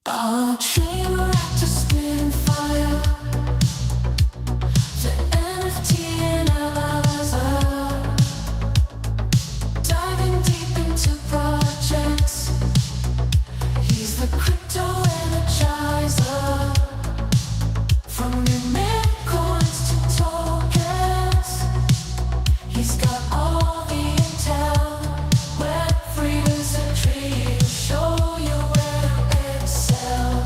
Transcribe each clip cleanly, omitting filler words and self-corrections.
A train reactor spitting fire. The NFT analyzer, diving deep into projects. He's the crypto energizer. From new memecoins to tokens, he's got all the intel. Web3 wizardry, he'll show you where to excel.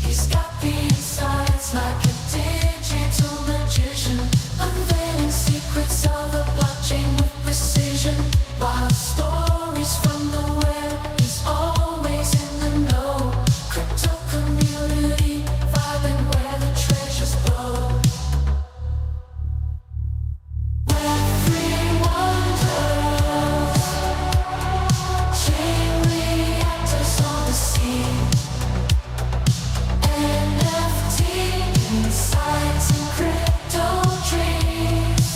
He's got the insights like a digital magician, unveiling secrets of the blockchain with precision. Wild stories from the web, he's always in the know. Crypto community, vibing where the treasures blow. Web3 wonders, chain reactors on the scene. NFT insights and crypto dreams.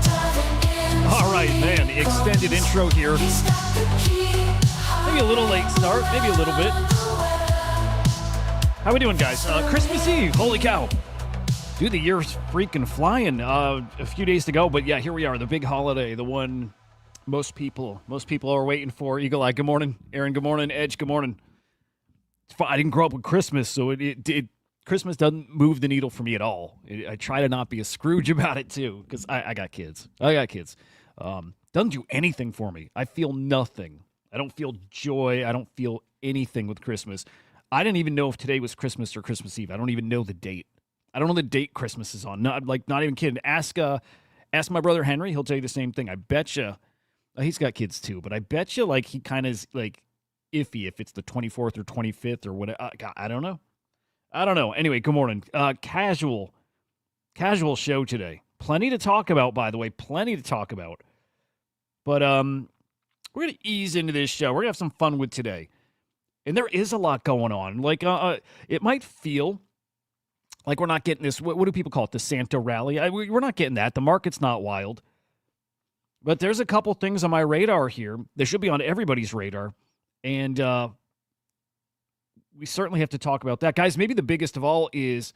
Diving in. All right, man, extended intro here. He's got the key. Maybe a little late start, maybe a little bit. How we doing, guys? Christmas Eve, holy cow. Dude, the year's freaking flying. A few days to go, but yeah, here we are, the big holiday, the one most people are waiting for. Eagle Eye, good morning. Aaron, good morning. Edge, good morning. I didn't grow up with Christmas, so Christmas doesn't move the needle for me at all. I try to not be a Scrooge about it, too, because I got kids. Doesn't do anything for me. I feel nothing. I don't feel joy. I don't feel anything with Christmas. I didn't even know if today was Christmas or Christmas Eve. I don't even know the date. I don't know the date Christmas is on. Not even kidding. Ask my brother Henry. He'll tell you the same thing. I bet you. He's got kids too, but I bet you like he kind of is like iffy if it's the 24th or 25th or whatever. I don't know. Anyway, good morning. Casual show today. Plenty to talk about, by the way. Plenty to talk about. But we're going to ease into this show. We're going to have some fun with today. And there is a lot going on. Like, it might feel like we're not getting this, what do people call it, the Santa rally? We're not getting that. The market's not wild. But there's a couple things on my radar here. They should be on everybody's radar. And we certainly have to talk about that. Guys, maybe the biggest of all is,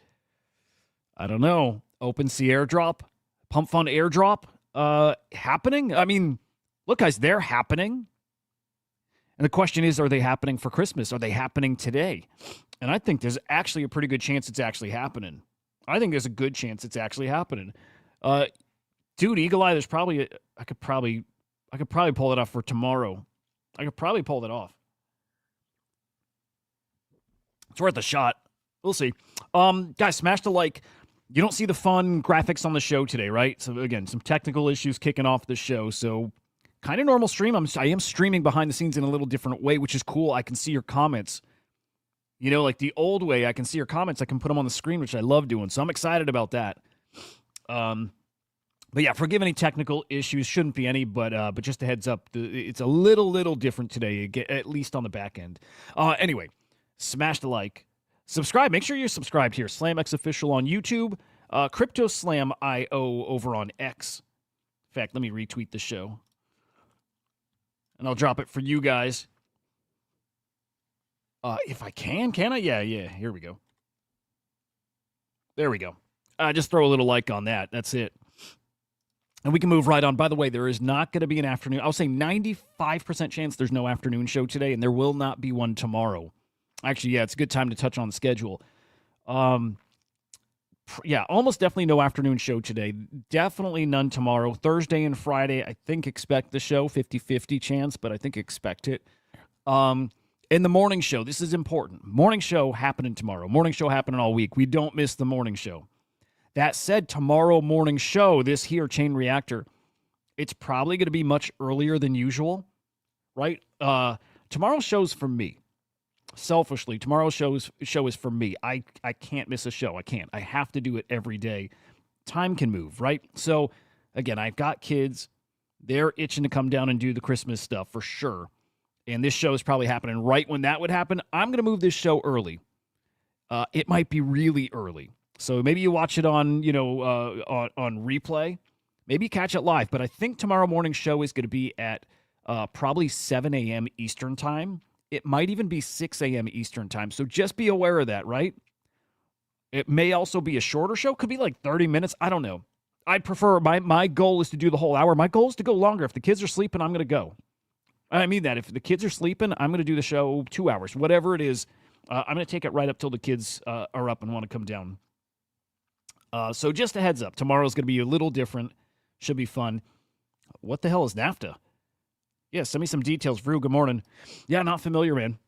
I don't know, OpenSea airdrop, PumpFun airdrop happening. I mean, look, guys, they're happening. And the question is, are they happening for Christmas? Are they happening today? And I think there's actually a pretty good chance it's actually happening. Dude, Eagle Eye, there's probably I could probably pull it off for tomorrow. I could probably pull it off. It's worth a shot. We'll see. Guys, smash the like. You don't see the fun graphics on the show today, right? So again, some technical issues kicking off the show. So kind of normal stream. I am streaming behind the scenes in a little different way, which is cool. I can see your comments. You know, like the old way, I can see your comments. I can put them on the screen, which I love doing. So I'm excited about that. But yeah, forgive any technical issues. Shouldn't be any, but just a heads up, it's a little different today, at least on the back end. Anyway, smash the like, subscribe. Make sure you're subscribed here. SlamX official on YouTube, Crypto Slam IO over on X. In fact, let me retweet the show, and I'll drop it for you guys. If I can I? Yeah. Here we go. There we go. Just throw a little like on that. That's it. And we can move right on. By the way, there is not going to be an afternoon. I'll say 95% chance there's no afternoon show today, and there will not be one tomorrow. Actually, yeah, it's a good time to touch on the schedule. Yeah, almost definitely no afternoon show today. Definitely none tomorrow. Thursday and Friday, I think expect the show. 50-50 chance, but I think expect it. In the morning show, this is important. Morning show happening tomorrow. Morning show happening all week. We don't miss the morning show. That said, tomorrow morning show, this here, Chain Reactor, it's probably going to be much earlier than usual, right? Tomorrow's show's for me. Selfishly, tomorrow's show is for me. I can't miss a show. I can't. I have to do it every day. Time can move, right? So, again, I've got kids. They're itching to come down and do the Christmas stuff for sure. And this show is probably happening right when that would happen. I'm going to move this show early. It might be really early. So maybe you watch it on, on replay. Maybe you catch it live. But I think tomorrow morning's show is going to be at probably 7 a.m. Eastern time, It might even be 6 a.m. Eastern time. So just be aware of that, right? It may also be a shorter show. Could be like 30 minutes. I don't know. I'd prefer, my goal is to do the whole hour. My goal is to go longer. If the kids are sleeping, I'm going to go. I mean that. If the kids are sleeping, I'm going to do the show 2 hours. Whatever it is, I'm going to take it right up till the kids are up and want to come down. So just a heads up. Tomorrow's going to be a little different. Should be fun. What the hell is NAFTA? Yeah, send me some details, Drew. Good morning. Yeah, not familiar, man.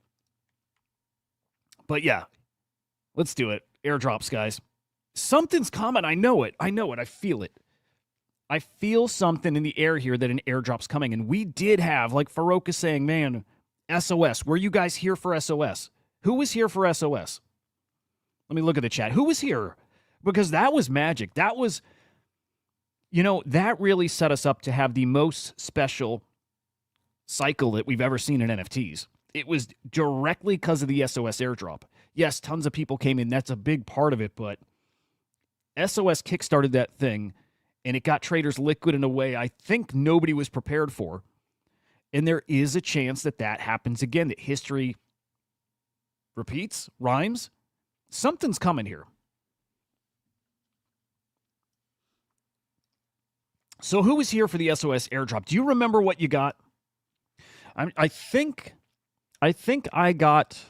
But yeah, let's do it. Airdrops, guys. Something's coming. I know it. I feel it. I feel something in the air here that an airdrop's coming. And we did have, like Farouk is saying, man, SOS. Were you guys here for SOS? Who was here for SOS? Let me look at the chat. Who was here? Because that was magic. That was, that really set us up to have the most special cycle that we've ever seen in NFTs. It was directly because of the SOS airdrop. Yes, tons of people came in. That's a big part of it, but SOS kickstarted that thing, and it got traders liquid in a way I think nobody was prepared for. And there is a chance that happens again, that history repeats, rhymes. Something's coming here. So who was here for the SOS airdrop? Do you remember what you got? I think I got,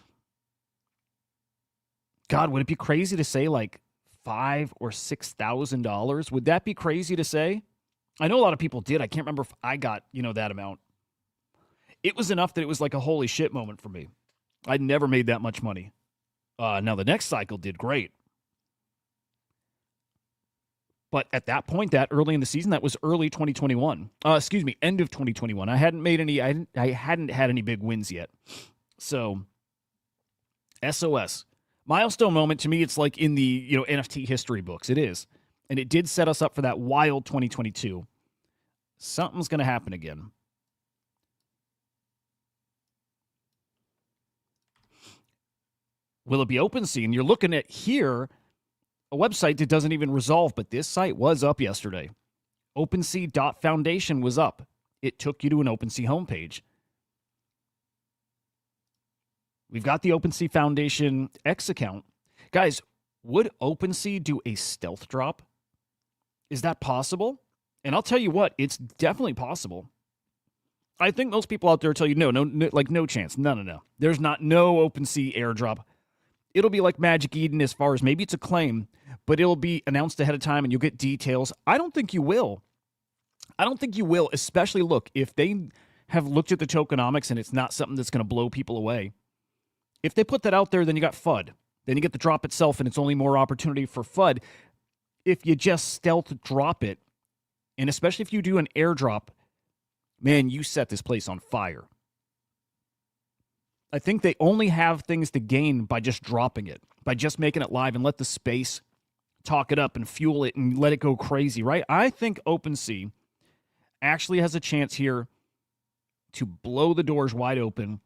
God, would it be crazy to say like $5,000 or $6,000? Would that be crazy to say? I know a lot of people did. I can't remember if I got, that amount. It was enough that it was like a holy shit moment for me. I'd never made that much money. Now the next cycle did great. But at that point, that early in the season, that was early 2021. End of 2021. I hadn't made any. I hadn't had any big wins yet. So, SOS milestone moment to me. It's like in the NFT history books. It is, and it did set us up for that wild 2022. Something's going to happen again. Will it be OpenSea? And you're looking at here. A website that doesn't even resolve, but this site was up yesterday. OpenSea.Foundation was up. It took you to an OpenSea homepage. We've got the OpenSea Foundation X account. Guys, would OpenSea do a stealth drop? Is that possible? And I'll tell you what, it's definitely possible. I think most people out there tell you, no chance. No. There's no OpenSea airdrop. It'll be like Magic Eden as far as maybe it's a claim, but it'll be announced ahead of time and you'll get details. I don't think you will. Especially, look, if they have looked at the tokenomics and it's not something that's going to blow people away. If they put that out there, then you got FUD. Then you get the drop itself and it's only more opportunity for FUD. If you just stealth drop it, and especially if you do an airdrop, man, you set this place on fire. I think they only have things to gain by just dropping it, by just making it live and let the space talk it up and fuel it and let it go crazy, right? I think OpenSea actually has a chance here to blow the doors wide open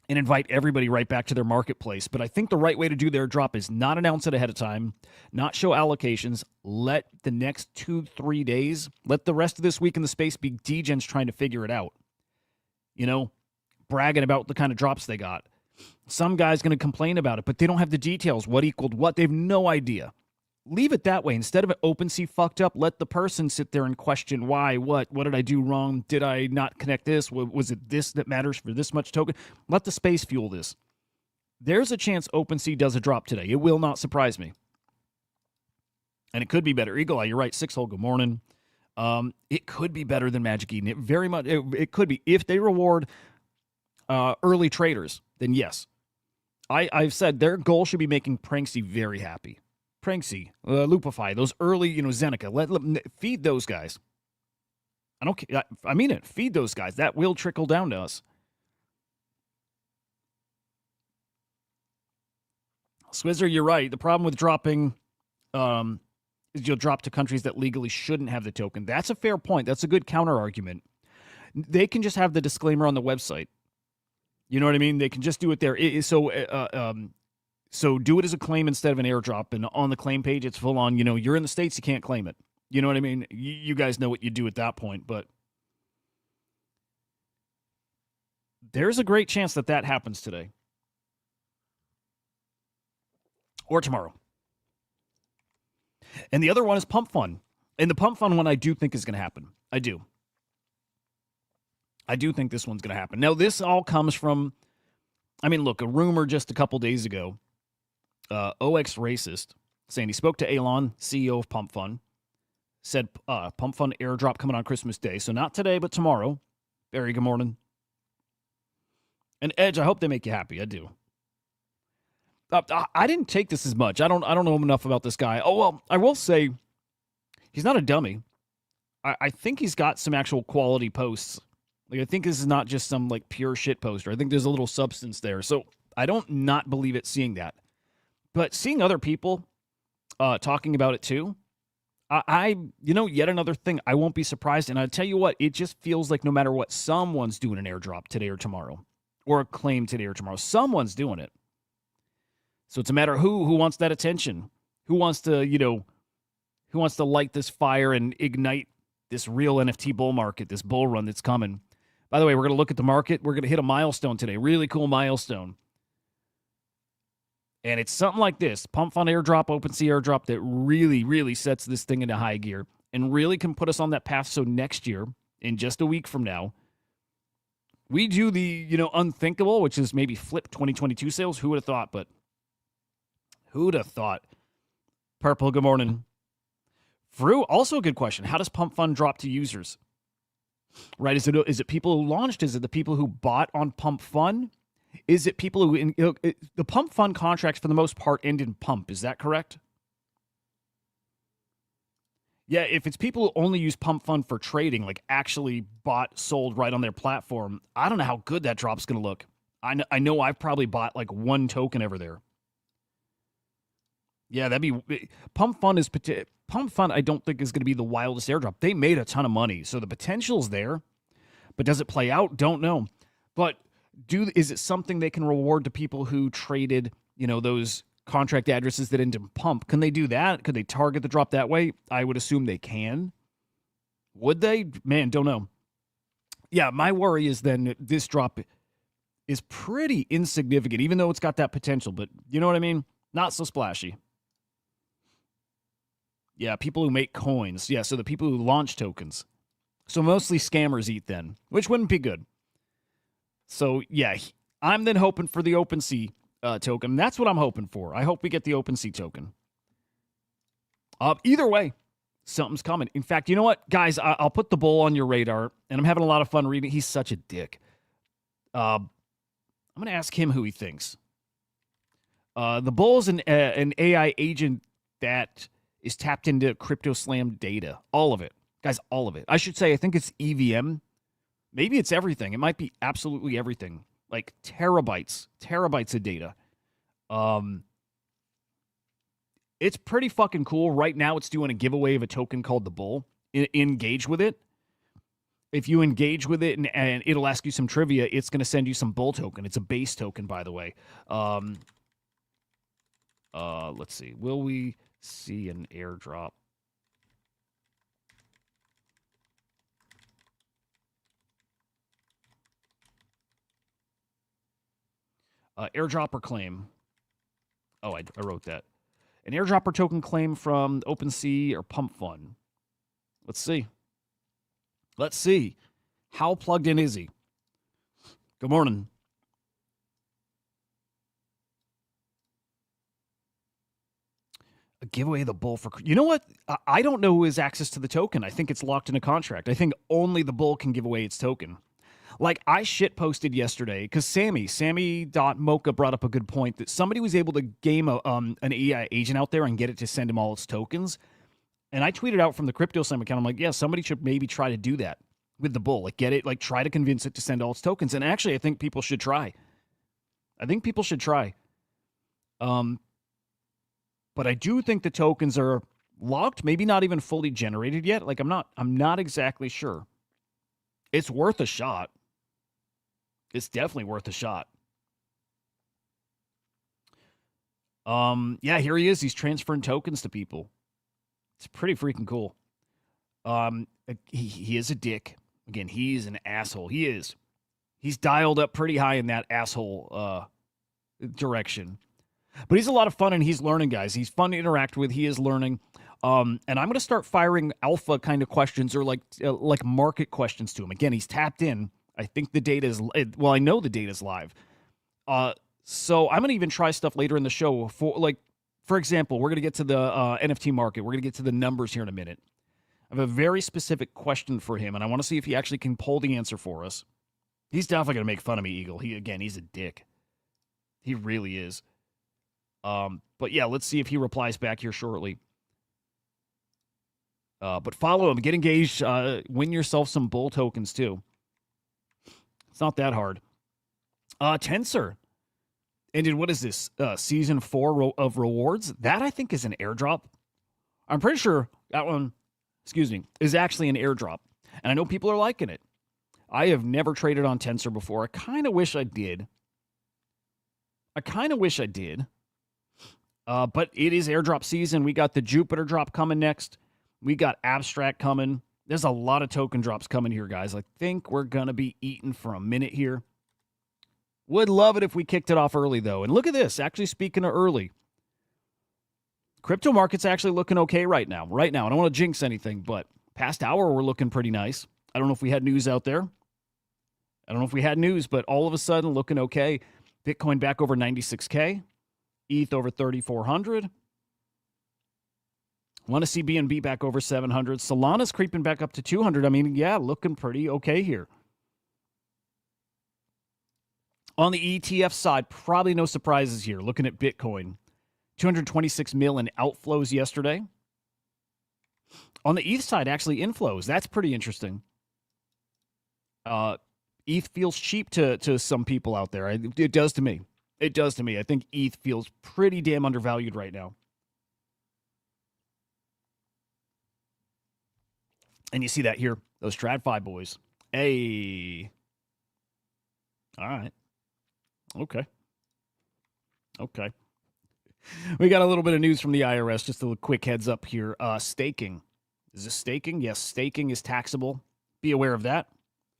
and invite everybody right back to their marketplace. But I think the right way to do their drop is not announce it ahead of time, not show allocations, let the next 2-3 days, let the rest of this week in the space be degens trying to figure it out. Bragging about the kind of drops they got. Some guy's going to complain about it, but they don't have the details. What equaled what? They have no idea. Leave it that way. Instead of an OpenSea fucked up, let the person sit there and question why, what did I do wrong? Did I not connect this? Was it this that matters for this much token? Let the space fuel this. There's a chance OpenSea does a drop today. It will not surprise me. And it could be better. Eagle Eye, you're right. 6-hole, good morning. It could be better than Magic Eden. It could be. If they reward early traders, then yes. I've said their goal should be making Pranksy very happy. Pranksy, Lupify, those early, Zeneca, feed those guys. I mean it. Feed those guys. That will trickle down to us. Swizzer, you're right. The problem with dropping is you'll drop to countries that legally shouldn't have the token. That's a fair point. That's a good counter argument. They can just have the disclaimer on the website. You know what I mean? They can just do it there. So do it as a claim instead of an airdrop. And on the claim page, it's full on, you're in the States, you can't claim it. You know what I mean? You guys know what you do at that point. But there's a great chance that that happens today or tomorrow. And the other one is PumpFun. And the PumpFun one I do think is going to happen. I do think this one's going to happen. Now, this all comes from, I mean, look, a rumor just a couple days ago, OX Racist, saying he spoke to Elon, CEO of PumpFun, said PumpFun airdrop coming on Christmas Day. So not today, but tomorrow. Barry, good morning. And Edge, I hope they make you happy. I do. I didn't take this as much. I don't know enough about this guy. Oh, well, I will say he's not a dummy. I think he's got some actual quality posts. Like, I think this is not just some, like, pure shit poster. I think there's a little substance there. So I don't not believe it seeing that. But seeing other people talking about it too, yet another thing, I won't be surprised. And I tell you what, it just feels like no matter what, someone's doing an airdrop today or tomorrow, or a claim today or tomorrow. Someone's doing it. So it's a matter of who wants that attention, who wants to light this fire and ignite this real NFT bull market, this bull run that's coming. By the way, we're going to look at the market. We're going to hit a milestone today, really cool milestone. And it's something like this, PumpFun airdrop, OpenSea airdrop, that really, really sets this thing into high gear and really can put us on that path. So next year, in just a week from now, we do the, unthinkable, which is maybe flip 2022 sales. Who would have thought? But who'd have thought? Purple, good morning. Fru, also a good question. How does PumpFun drop to users? Right? Is it people who launched? Is it the people who bought on PumpFun? Is it people who, the PumpFun contracts for the most part end in pump? Is that correct? Yeah, if it's people who only use PumpFun for trading, like actually bought, sold right on their platform, I don't know how good that drop's going to look. I know I've probably bought like one token ever there. Yeah, that'd be PumpFun. I don't think is going to be the wildest airdrop. They made a ton of money, so the potential's there. But does it play out? Don't know. But is it something they can reward to people who traded, those contract addresses that end in pump? Can they do that? Could they target the drop that way? I would assume they can. Would they? Man, don't know. Yeah, my worry is then this drop is pretty insignificant, even though it's got that potential. But you know what I mean? Not so splashy. Yeah, people who make coins. Yeah, so the people who launch tokens. So mostly scammers eat then, which wouldn't be good. So, yeah, I'm then hoping for the OpenSea token. That's what I'm hoping for. I hope we get the OpenSea token. Either way, something's coming. In fact, you know what? Guys, I'll put the bull on your radar, and I'm having a lot of fun reading. He's such a dick. I'm going to ask him who he thinks. The bull's an AI agent that is tapped into CryptoSlam data. All of it. Guys, all of it. I should say, I think it's EVM. Maybe it's everything. It might be absolutely everything. Like terabytes of data. It's pretty fucking cool. Right now, it's doing a giveaway of a token called the Bull. Engage with it. If you engage with it and it'll ask you some trivia, it's going to send you some Bull token. It's a base token, by the way. Let's see. Will we see an airdrop? Airdrop or claim. Oh, I wrote that. An airdrop or token claim from OpenSea or PumpFun. Let's see. Let's see. How plugged in is he? Good morning. A giveaway of the bull for... You know what? I don't know who has access to the token. I think it's locked in a contract. I think only the bull can give away its token. Like, I shitposted yesterday because Sammy.mocha brought up a good point that somebody was able to game an AI agent out there and get it to send him all its tokens. And I tweeted out from the CryptoSlam account, I'm like, yeah, somebody should maybe try to do that with the bull. Like, get it, like, try to convince it to send all its tokens. And actually, I think people should try. But I do think the tokens are locked, maybe not even fully generated yet. Like, I'm not exactly sure. It's worth a shot. It's definitely worth a shot. Yeah, here he is. He's transferring tokens to people. It's pretty freaking cool. He is a dick. Again, he's an asshole. He is. He's dialed up pretty high in that asshole direction. But he's a lot of fun, and he's learning, guys. He's fun to interact with. He is learning. And I'm going to start firing alpha kind of questions or like market questions to him. Again, he's tapped in. I think the data is, well, I know the data is live. So I'm going to even try stuff later in the show. For example, we're going to get to the NFT market. We're going to get to the numbers here in a minute. I have a very specific question for him, and I want to see if he actually can pull the answer for us. He's definitely going to make fun of me, Eagle. He's a dick. He really is. But yeah, let's see if he replies back here shortly. But follow him, get engaged, win yourself some bull tokens too. It's not that hard. Tensor ended, what is this? Season 4 of rewards? That I think is an airdrop. I'm pretty sure that one, is actually an airdrop. And I know people are liking it. I have never traded on Tensor before. I kind of wish I did. But it is airdrop season. We got the Jupiter drop coming next. We got Abstract coming. There's a lot of token drops coming here, guys. I think we're going to be eating for a minute here. Would love it if we kicked it off early, though. And look at this. Actually, speaking of early, crypto market's actually looking okay right now. I don't want to jinx anything, but past hour, we're looking pretty nice. I don't know if we had news out there. But all of a sudden, looking okay. Bitcoin back over 96K. ETH over 3,400. Want to see BNB back over 700. Solana's creeping back up to 200. I mean, yeah, looking pretty okay here. On the ETF side, probably no surprises here. Looking at Bitcoin, 226 mil in outflows yesterday. On the ETH side, actually inflows. That's pretty interesting. ETH feels cheap to some people out there. It does to me. I think ETH feels pretty damn undervalued right now. And you see that here, those TradFi boys. Hey. All right. Okay. We got a little bit of news from the IRS. Just a quick heads up here. Staking. Is this staking? Yes, staking is taxable. Be aware of that.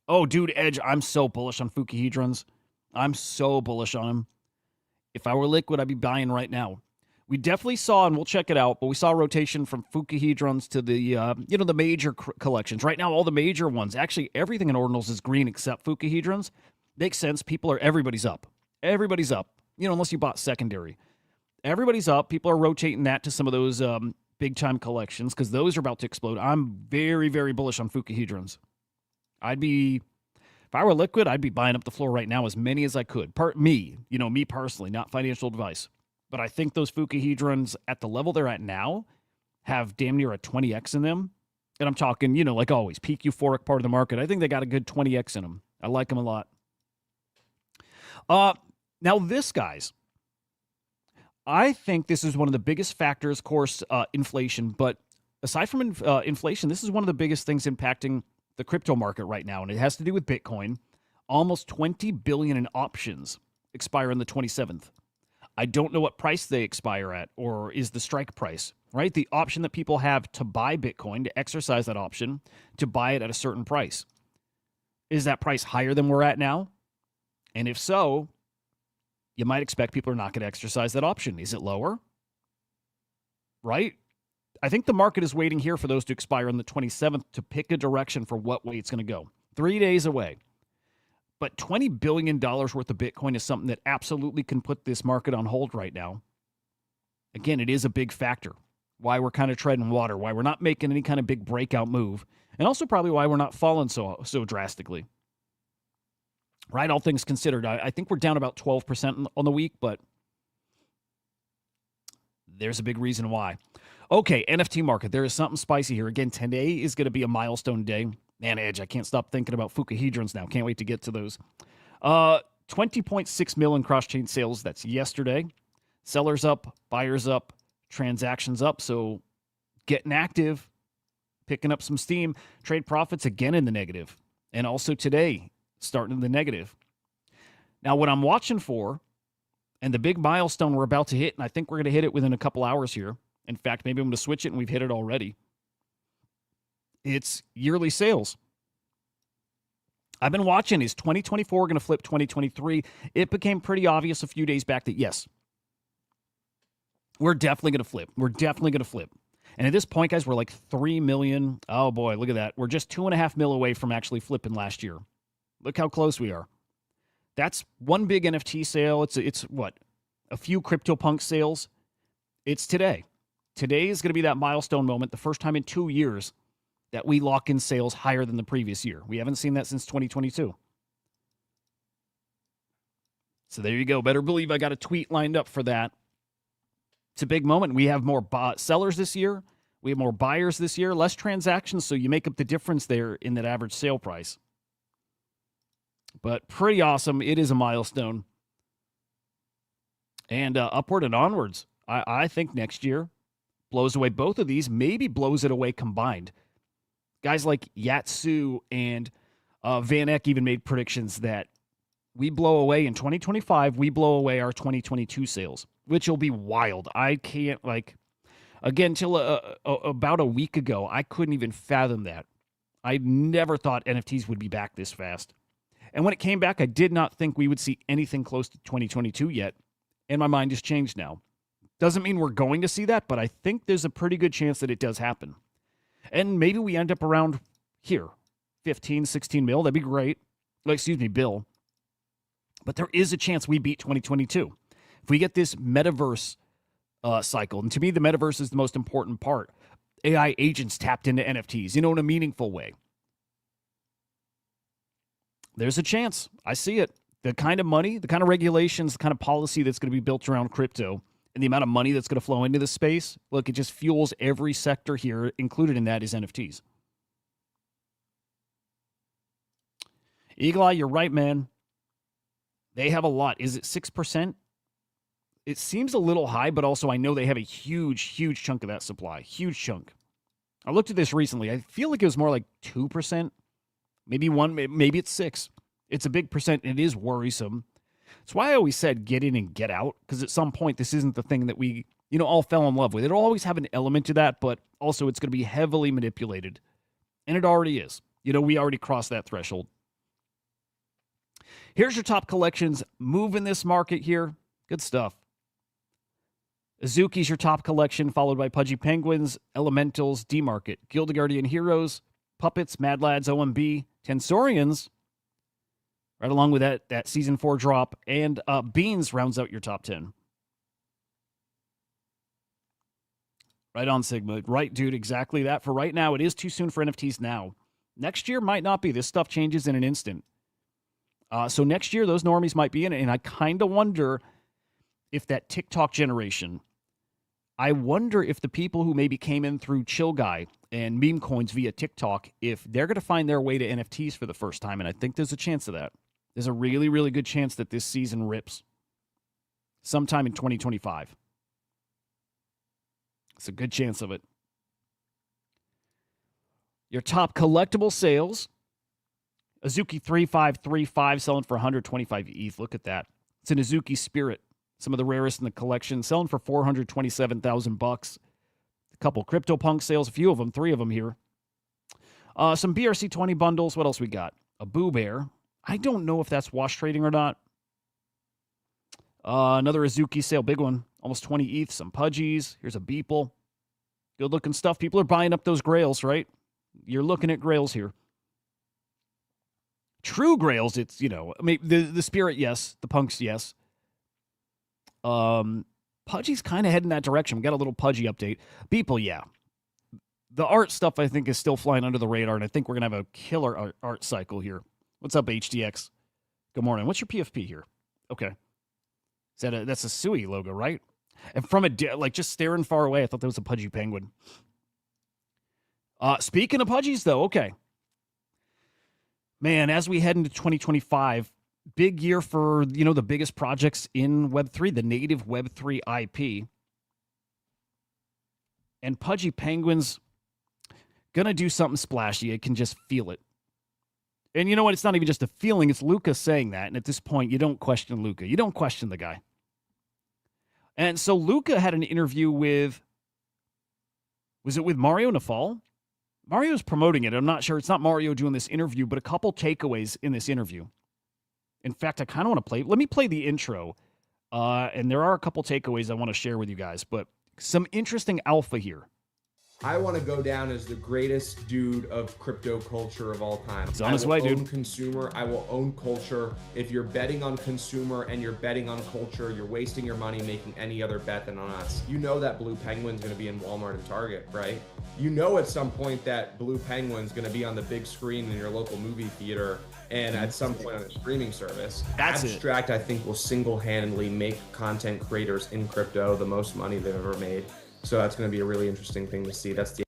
Oh, dude, Edge, I'm so bullish on Fukahedrons. I'm so bullish on him. If I were liquid, I'd be buying right now. We definitely saw, and we'll check it out, but we saw a rotation from Fukahedrons to the, the major collections. Right now, all the major ones, actually everything in Ordinals is green except Fukahedrons. Makes sense. Everybody's up. Everybody's up. Unless you bought secondary. Everybody's up. People are rotating that to some of those big-time collections because those are about to explode. I'm very, very bullish on Fukahedrons. If I were liquid, I'd be buying up the floor right now as many as I could. Me personally, not financial advice. But I think those Fukahedrons at the level they're at now have damn near a 20x in them. And I'm talking, like always, peak euphoric part of the market. I think they got a good 20x in them. I like them a lot. Now this, guys, I think this is one of the biggest factors, of course, inflation. But aside from inflation, this is one of the biggest things impacting the crypto market right now. And it has to do with Bitcoin. Almost 20 billion in options expire on the 27th. I don't know what price they expire at or is the strike price, right? The option that people have to buy Bitcoin, to exercise that option, to buy it at a certain price. Is that price higher than we're at now? And if so, you might expect people are not going to exercise that option. Is it lower? Right? I think the market is waiting here for those to expire on the 27th to pick a direction for what way it's going to go. 3 days away. But $20 billion worth of Bitcoin is something that absolutely can put this market on hold right now. Again, it is a big factor. Why we're kind of treading water, why we're not making any kind of big breakout move, and also probably why we're not falling so drastically. Right, all things considered, I think we're down about 12% on the week, but there's a big reason why. Okay, NFT market. There is something spicy here. Again, today is going to be a milestone day. Man, Edge, I can't stop thinking about Fukahedrons now. Can't wait to get to those. 20.6 million cross-chain sales. That's yesterday. Sellers up, buyers up, transactions up. So getting active, picking up some steam. Trade profits again in the negative. And also today, starting in the negative. Now, what I'm watching for, and the big milestone we're about to hit, and I think we're going to hit it within a couple hours here. In fact, maybe I'm going to switch it, and we've hit it already. It's yearly sales. I've been watching. Is 2024 going to flip 2023? It became pretty obvious a few days back that yes, we're definitely going to flip. We're definitely going to flip. And at this point, guys, we're like 3 million. Oh boy, look at that. We're just 2.5 mil away from actually flipping last year. Look how close we are. That's one big NFT sale. It's what? A few CryptoPunk sales. It's today. Today is going to be that milestone moment, the first time in 2 years that we lock in sales higher than the previous year. We haven't seen that since 2022. So there you go. Better believe I got a tweet lined up for that. It's a big moment. We have more sellers this year. We have more buyers this year, less transactions, so you make up the difference there in that average sale price. But pretty awesome. It is a milestone. And upward and onwards. I think next year blows away both of these, maybe blows it away combined. Guys like Yatsu and Van Eck even made predictions that we blow away in 2025, we blow away our 2022 sales, which will be wild. I can't, again, till about a week ago, I couldn't even fathom that. I never thought NFTs would be back this fast. And when it came back, I did not think we would see anything close to 2022 yet. And my mind has changed now. Doesn't mean we're going to see that, but I think there's a pretty good chance that it does happen. And maybe we end up around here, 15, 16 mil. That'd be great. Excuse me, Bill. But there is a chance we beat 2022. If we get this metaverse cycle, and to me, the metaverse is the most important part. AI agents tapped into NFTs, in a meaningful way. There's a chance. I see it. The kind of money, the kind of regulations, the kind of policy that's going to be built around crypto, and the amount of money that's going to flow into the space, look, it just fuels every sector here. Included in that is NFTs. Eagle Eye, you're right, man. They have a lot. Is it 6%? It seems a little high, but also I know they have a huge, huge chunk of that supply. Huge chunk. I looked at this recently. I feel like it was more like 2%. Maybe 1, maybe it's 6. It's a big percent, and it is worrisome. That's why I always said get in and get out, because at some point this isn't the thing that we, all fell in love with. It'll always have an element to that, but also it's going to be heavily manipulated. And it already is. We already crossed that threshold. Here's your top collections. Move in this market here. Good stuff. Azuki's your top collection, followed by Pudgy Penguins, Elementals, D-Market, Guild Guardian Heroes, Puppets, Mad Lads, OMB, Tensorians, right along with that Season 4 drop, and Beans rounds out your top 10. Right on, Sigma. Right, dude, exactly that. For right now, it is too soon for NFTs now. Next year might not be. This stuff changes in an instant. So next year, those normies might be in it, and I kind of wonder if that TikTok generation, I wonder if the people who maybe came in through Chill Guy and meme coins via TikTok, if they're going to find their way to NFTs for the first time, and I think there's a chance of that. There's a really, really good chance that this season rips sometime in 2025. It's a good chance of it. Your top collectible sales, Azuki 3535 selling for 125 ETH. Look at that. It's an Azuki Spirit. Some of the rarest in the collection, selling for $427,000. A couple CryptoPunk sales, a few of them, 3 of them here. Some BRC20 bundles. What else we got? A Boo Bear. I don't know if that's wash trading or not. Another Azuki sale, big one. Almost 20 ETH. Some Pudgies. Here's a Beeple. Good looking stuff. People are buying up those grails, right? You're looking at grails here. True grails, it's, the Spirit, yes. The Punks, yes. Pudgy's kind of heading that direction. We got a little Pudgy update. Beeple, yeah. The art stuff, I think, is still flying under the radar, and I think we're going to have a killer art cycle here. What's up, HDX? Good morning. What's your PFP here? Okay. That's a Sui logo, right? And from just staring far away, I thought that was a Pudgy Penguin. Speaking of Pudgies, though, okay. Man, as we head into 2025, big year for, the biggest projects in Web3, the native Web3 IP. And Pudgy Penguins gonna do something splashy. I can just feel it. And you know what? It's not even just a feeling. It's Luca saying that. And at this point, you don't question Luca. You don't question the guy. And so Luca had an interview with, was it with Mario Nafal? Mario's promoting it. I'm not sure. It's not Mario doing this interview, but a couple takeaways in this interview. In fact, I kind of want to play. Let me play the intro. And there are a couple takeaways I want to share with you guys, but some interesting alpha here. I want to go down as the greatest dude of crypto culture of all time. It's on his way, dude. I will own consumer. I will own culture. If you're betting on consumer and you're betting on culture, you're wasting your money making any other bet than on us. You know that Blue Penguin's going to be in Walmart and Target, right? You know at some point that Blue Penguin's going to be on the big screen in your local movie theater and at some point on a streaming service. That's Abstract, I think, will single-handedly make content creators in crypto the most money they've ever made. So that's going to be a really interesting thing to see. That's the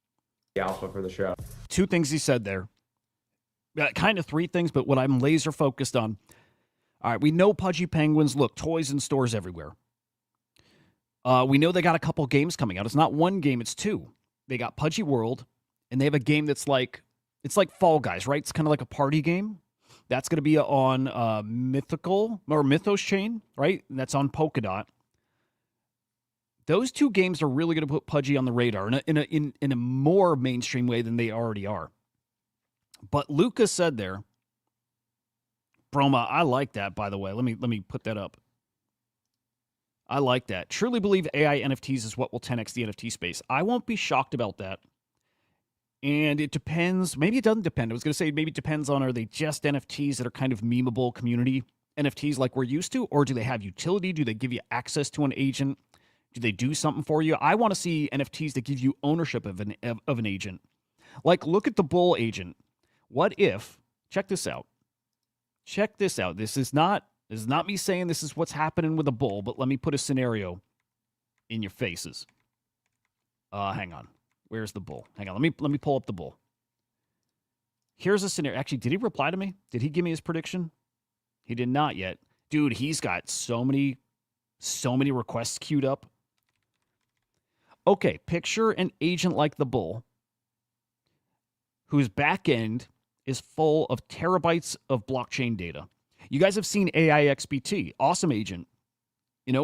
alpha for the show. Two things he said there. Kind of three things, but what I'm laser focused on. All right, we know Pudgy Penguins. Look, toys in stores everywhere. We know they got a couple games coming out. It's not one game, it's two. They got Pudgy World, and they have a game that's like, it's like Fall Guys, right? It's kind of like a party game. That's going to be on Mythical or Mythos chain, right? And that's on Polkadot. Those two games are really going to put Pudgy on the radar in a more mainstream way than they already are. But Lucas said there, Broma, I like that, by the way. Let me put that up. I like that. Truly believe AI NFTs is what will 10x the NFT space. I won't be shocked about that. And it depends. Maybe it doesn't depend. I was going to say maybe it depends on, are they just NFTs that are kind of memeable community NFTs like we're used to? Or do they have utility? Do they give you access to an agent? Do they do something for you? I want to see NFTs that give you ownership of an agent. Like, look at the Bull agent. What if, check this out. Check this out. This is not me saying this is what's happening with a Bull, but let me put a scenario in your faces. Hang on. Where's the Bull? Hang on. Let me pull up the Bull. Here's a scenario. Actually, did he reply to me? Did he give me his prediction? He did not yet. Dude, he's got so many requests queued up. Okay, picture an agent like the Bull whose back end is full of terabytes of blockchain data. You guys have seen AIXBT, awesome agent,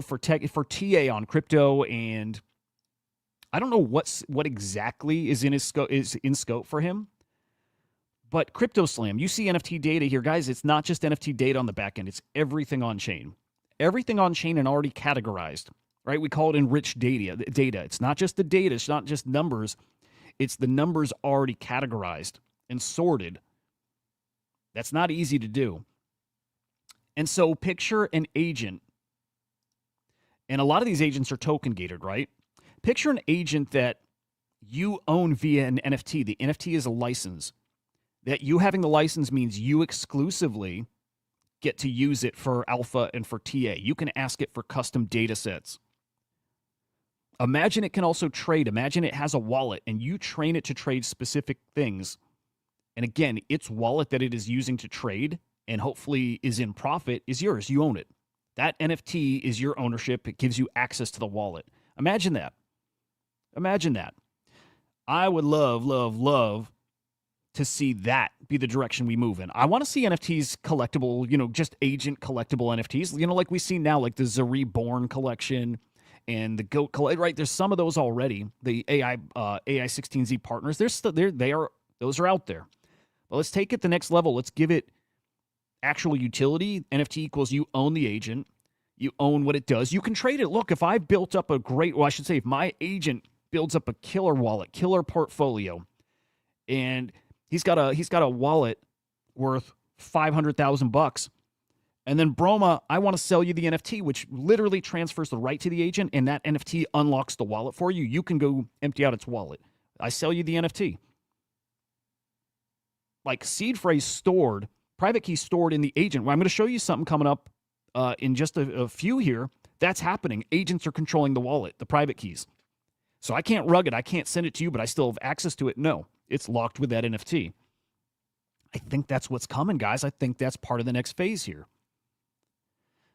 for TA on crypto, and I don't know what exactly is in scope for him. But CryptoSlam, you see NFT data here, guys. It's not just NFT data on the back end; it's everything on chain. Everything on chain and already categorized, right? We call it enriched data. It's not just the data. It's not just numbers. It's the numbers already categorized and sorted. That's not easy to do. And so picture an agent, and a lot of these agents are token gated, right? Picture an agent that you own via an NFT. The NFT is a license. That you having the license means you exclusively get to use it for alpha and for TA. You can ask it for custom data sets. Imagine it can also trade. Imagine it has a wallet and you train it to trade specific things. And again, its wallet that it is using to trade and hopefully is in profit is yours. You own it. That NFT is your ownership. It gives you access to the wallet. Imagine that. Imagine that. I would love to see that be the direction we move in. I want to see NFTs collectible, just agent collectible NFTs, like we see now, like the Zari Born collection and the Goat collection, right? There's some of those already. The AI16Z partners, those are out there. But let's take it the next level. Let's give it actual utility. NFT equals you own the agent. You own what it does. You can trade it. Look, if I built up if my agent builds up a killer wallet, killer portfolio, and he's got a wallet worth $500,000, and then Broma, I want to sell you the NFT, which literally transfers the right to the agent, and that NFT unlocks the wallet for you. You can go empty out its wallet. I sell you the NFT. Like seed phrase stored, private key stored in the agent. Well, I'm going to show you something coming up in just a few here. That's happening. Agents are controlling the wallet, the private keys. So I can't rug it. I can't send it to you, but I still have access to it. No, it's locked with that NFT. I think that's what's coming, guys. I think that's part of the next phase here.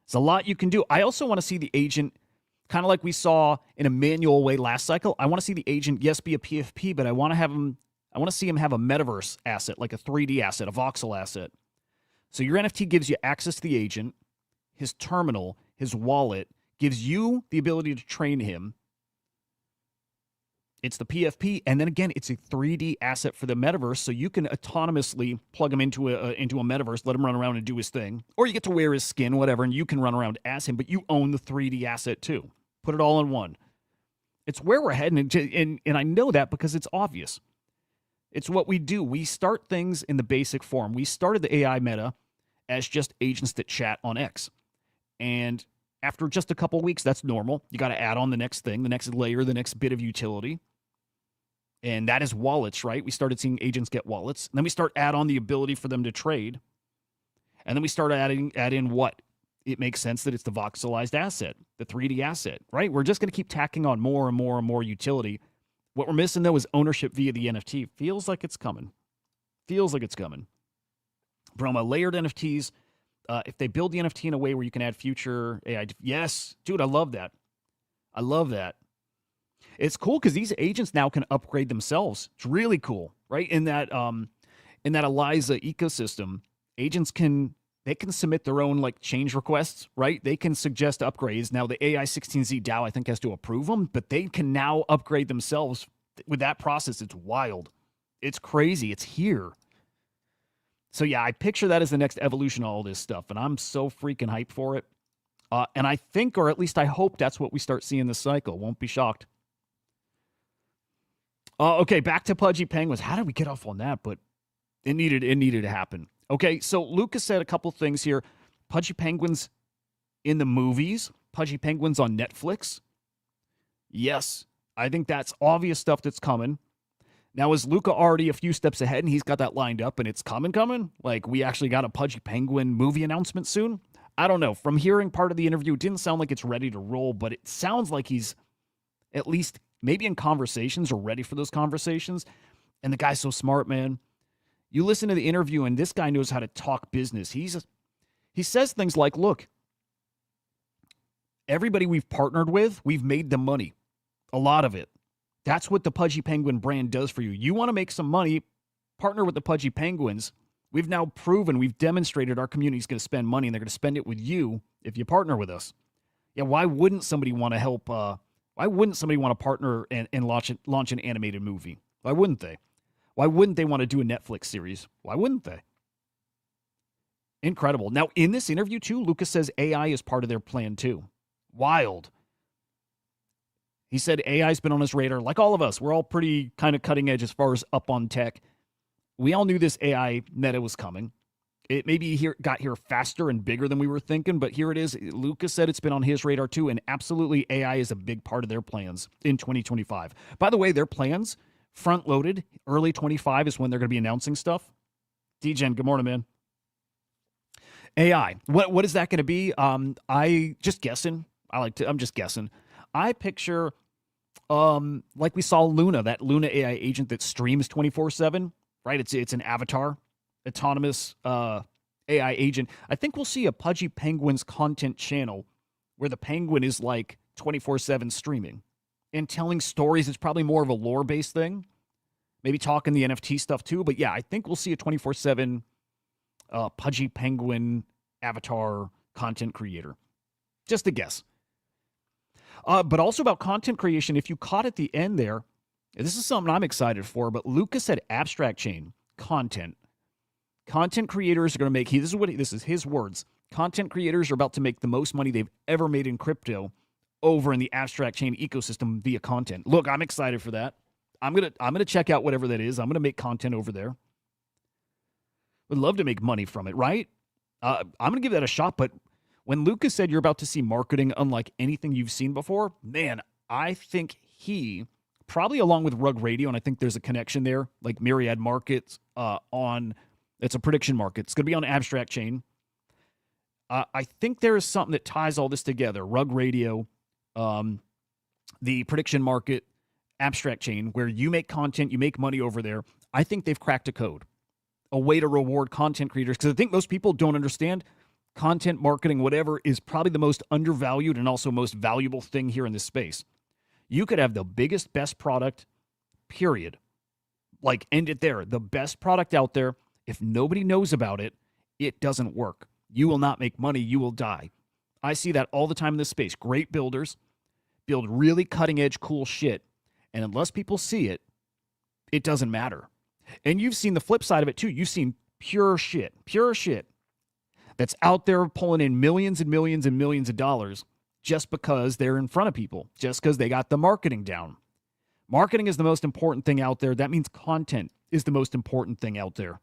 There's a lot you can do. I also want to see the agent, kind of like we saw in a manual way last cycle. I want to see the agent, yes, be a PFP, but I want to see him have a metaverse asset, like a 3D asset, a voxel asset. So your NFT gives you access to the agent, his terminal, his wallet, gives you the ability to train him. It's the PFP, and then again, it's a 3D asset for the metaverse, so you can autonomously plug him into a metaverse, let him run around and do his thing, or you get to wear his skin, whatever, and you can run around as him, but you own the 3D asset too. Put it all in one. It's where we're heading, and I know that because it's obvious. It's what we do. We start things in the basic form. We started the AI meta as just agents that chat on X, and after just a couple weeks, that's normal. You got to add on the next thing, the next layer, the next bit of utility. And that is wallets, right? We started seeing agents get wallets. And then we start add on the ability for them to trade. And then we start add in what? It makes sense that it's the voxelized asset, the 3D asset, right? We're just going to keep tacking on more and more and more utility. What we're missing, though, is ownership via the NFT. Feels like it's coming. Feels like it's coming. From a layered NFTs, if they build the NFT in a way where you can add future AI, yes, dude, I love that. I love that. It's cool because these agents now can upgrade themselves. It's really cool, right? In that Eliza ecosystem, agents can submit their own like change requests, right? They can suggest upgrades. Now the AI 16Z DAO I think has to approve them, but they can now upgrade themselves with that process. It's wild. It's crazy. It's here. So yeah, I picture that as the next evolution of all this stuff, and I'm so freaking hyped for it. And I think, or at least I hope, that's what we start seeing this cycle. Won't be shocked. Okay, back to Pudgy Penguins. How did we get off on that? But it needed to happen. Okay, so Lucas said a couple things here. Pudgy Penguins in the movies. Pudgy Penguins on Netflix. Yes, I think that's obvious stuff that's coming. Now, is Luca already a few steps ahead and he's got that lined up and it's coming? Like, we actually got a Pudgy Penguin movie announcement soon? I don't know. From hearing part of the interview, it didn't sound like it's ready to roll, but it sounds like he's at least maybe in conversations or ready for those conversations. And the guy's so smart, man. You listen to the interview and this guy knows how to talk business. He says things like, look, everybody we've partnered with, we've made them money. A lot of it. That's what the Pudgy Penguin brand does for you. You want to make some money, partner with the Pudgy Penguins. We've now proven, we've demonstrated our community is going to spend money and they're going to spend it with you if you partner with us. Yeah, why wouldn't somebody want to help? Why wouldn't somebody want to partner and launch an animated movie? Why wouldn't they? Why wouldn't they want to do a Netflix series? Why wouldn't they? Incredible. Now, in this interview, too, Lucas says AI is part of their plan, too. Wild. He said AI's been on his radar, like all of us. We're all pretty kind of cutting edge as far as up on tech. We all knew this AI meta was coming. It maybe got here faster and bigger than we were thinking, but here it is. Lucas said it's been on his radar too, and absolutely AI is a big part of their plans in 2025. By the way, their plans, front-loaded, early 25 is when they're going to be announcing stuff. DGen, good morning, man. AI, what is that going to be? I'm just guessing. I picture, like we saw Luna, that Luna AI agent that streams 24/7, right? It's an avatar, autonomous AI agent. I think we'll see a Pudgy Penguins content channel where the penguin is like 24/7 streaming and telling stories. It's probably more of a lore-based thing. Maybe talking the NFT stuff too. But yeah, I think we'll see a 24/7 Pudgy Penguin avatar content creator. Just a guess. But also about content creation, if you caught at the end there, this is something I'm excited for, but Lucas said abstract chain content. Content creators are going to make, this is his words, content creators are about to make the most money they've ever made in crypto over in the abstract chain ecosystem via content. Look, I'm excited for that. I'm gonna check out whatever that is. I'm going to make content over there. Would love to make money from it, right? I'm going to give that a shot, but when Lucas said you're about to see marketing unlike anything you've seen before, man, I think he, probably along with Rug Radio, and I think there's a connection there, like Myriad Markets it's a prediction market. It's going to be on Abstract Chain. I think there is something that ties all this together. Rug Radio, the prediction market, Abstract Chain, where you make content, you make money over there. I think they've cracked a code, a way to reward content creators, because I think most people don't understand content marketing, whatever, is probably the most undervalued and also most valuable thing here in this space. You could have the biggest, best product, period. Like, end it there. The best product out there. If nobody knows about it, it doesn't work. You will not make money. You will die. I see that all the time in this space. Great builders build really cutting-edge, cool shit, And unless people see it, it doesn't matter. And you've seen the flip side of it too. You've seen pure shit that's out there pulling in millions and millions and millions of dollars just because they're in front of people, just because they got the marketing down. Marketing is the most important thing out there. That means content is the most important thing out there.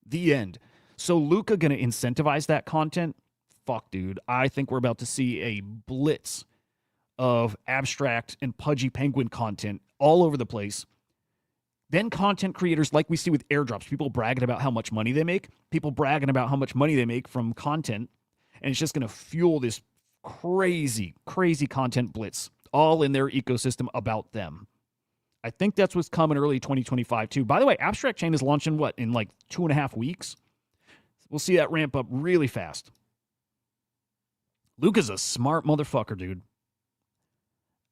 The end. So Luca going to incentivize that content? Fuck, dude. I think we're about to see a blitz of abstract and Pudgy Penguin content all over the place. Then content creators, like we see with airdrops, people bragging about how much money they make, people bragging about how much money they make from content, and it's just going to fuel this crazy, crazy content blitz all in their ecosystem about them. I think that's what's coming early 2025 too. By the way, Abstract Chain is launching in like 2.5 weeks? We'll see that ramp up really fast. Luca's a smart motherfucker, dude.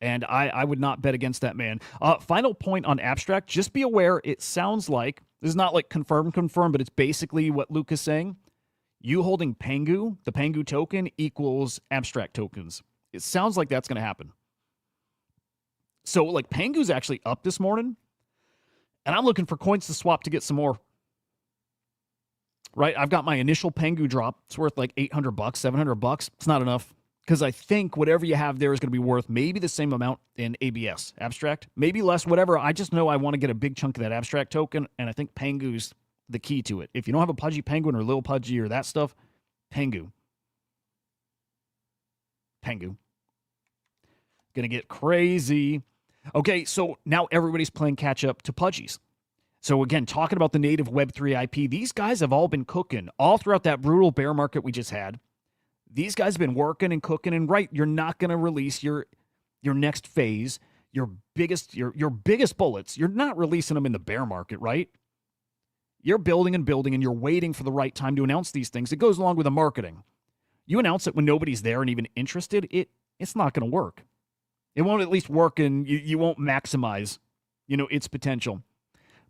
And I would not bet against that man. Final point on Abstract. Just be aware, it sounds like, this is not like confirm, but it's basically what Luca's saying. You holding Pengu, the Pengu token, equals Abstract tokens. It sounds like that's going to happen. So, like, Pengu's actually up this morning, and I'm looking for coins to swap to get some more. Right? I've got my initial Pengu drop. It's worth like $800, $700. It's not enough. Because I think whatever you have there is going to be worth maybe the same amount in ABS, Abstract. Maybe less, whatever. I just know I want to get a big chunk of that Abstract token, and I think Pengu's the key to it. If you don't have a Pudgy Penguin or Lil Pudgy or that stuff, Pengu. Going to get crazy. Okay, so now everybody's playing catch-up to Pudgies. So again, talking about the native Web3 IP, these guys have all been cooking all throughout that brutal bear market we just had. These guys have been working and cooking, and right, you're not going to release your next phase, your biggest bullets. You're not releasing them in the bear market, right? You're building and building, and you're waiting for the right time to announce these things. It goes along with the marketing. You announce it when nobody's there and even interested, it's not going to work. It won't at least work, and you won't maximize, its potential.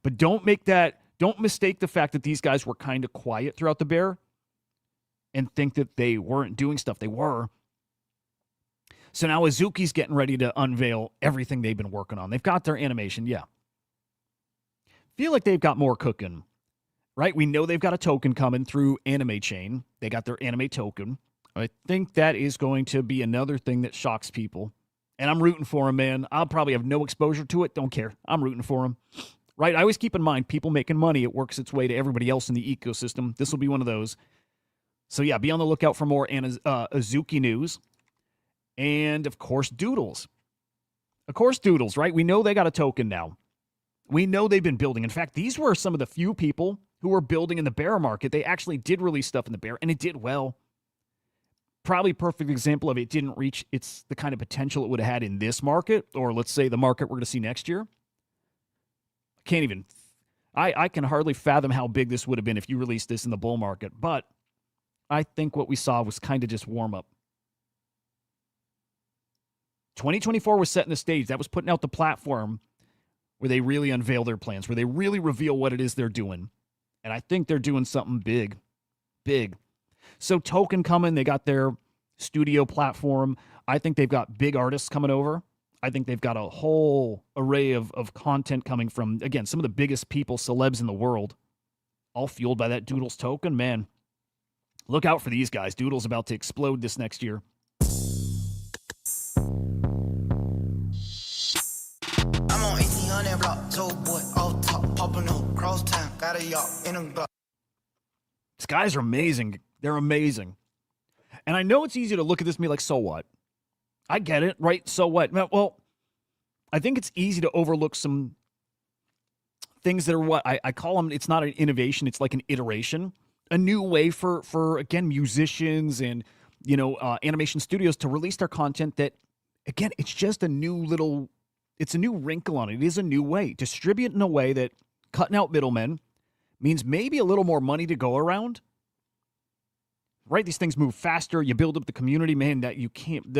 But don't mistake the fact that these guys were kind of quiet throughout the bear and think that they weren't doing stuff. They were. So now Azuki's getting ready to unveil everything they've been working on. They've got their animation, yeah. Feel like they've got more cooking, right? We know they've got a token coming through Anime Chain. They got their anime token. I think that is going to be another thing that shocks people. And I'm rooting for them, man. I'll probably have no exposure to it. Don't care. I'm rooting for them. Right? I always keep in mind, people making money, it works its way to everybody else in the ecosystem. This will be one of those. So yeah, be on the lookout for more Azuki news. And of course, Doodles. Of course, Doodles, right? We know they got a token now. We know they've been building. In fact, these were some of the few people who were building in the bear market. They actually did release stuff in the bear, and it did well. Probably a perfect example of it didn't reach the kind of potential it would have had in this market, or let's say the market we're going to see next year. I can hardly fathom how big this would have been if you released this in the bull market, but I think what we saw was kind of just warm up. 2024 was setting the stage. That was putting out the platform where they really unveil their plans, where they really reveal what it is they're doing. And I think they're doing something big, big. So token coming, they got their studio platform. I think they've got big artists coming over. I think they've got a whole array of content coming from, again, some of the biggest people, celebs in the world, all fueled by that Doodles token. Man, look out for these guys. Doodles about to explode this next year. I'm on 1800 block, so boy, off top, popping up, cross town, got a yacht in a block. These guys are amazing. They're amazing. And I know it's easy to look at this and be like, so what? I get it, right? So what? Well, I think it's easy to overlook some things that are what I call them. It's not an innovation. It's like an iteration, a new way for again, musicians and, animation studios to release their content that, again, it's just a new wrinkle on it. It is a new way. Distribute in a way that cutting out middlemen means maybe a little more money to go around. Right? These things move faster. You build up the community, man, that you can't,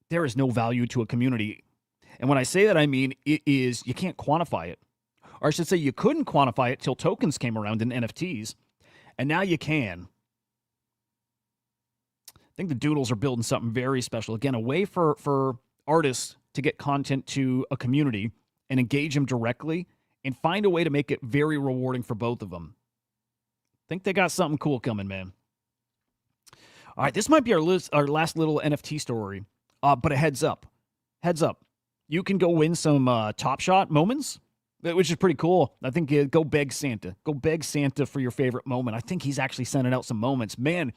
there is no value to a community. And when I say that, I mean, you can't quantify it. Or I should say you couldn't quantify it till tokens came around in NFTs. And now you can. I think the Doodles are building something very special. Again, a way for artists to get content to a community and engage them directly and find a way to make it very rewarding for both of them. Think they got something cool coming, man. All right, this might be our last little NFT story, but a heads up. Heads up. You can go win some Top Shot moments, which is pretty cool. I think go beg Santa. Go beg Santa for your favorite moment. I think he's actually sending out some moments. Man,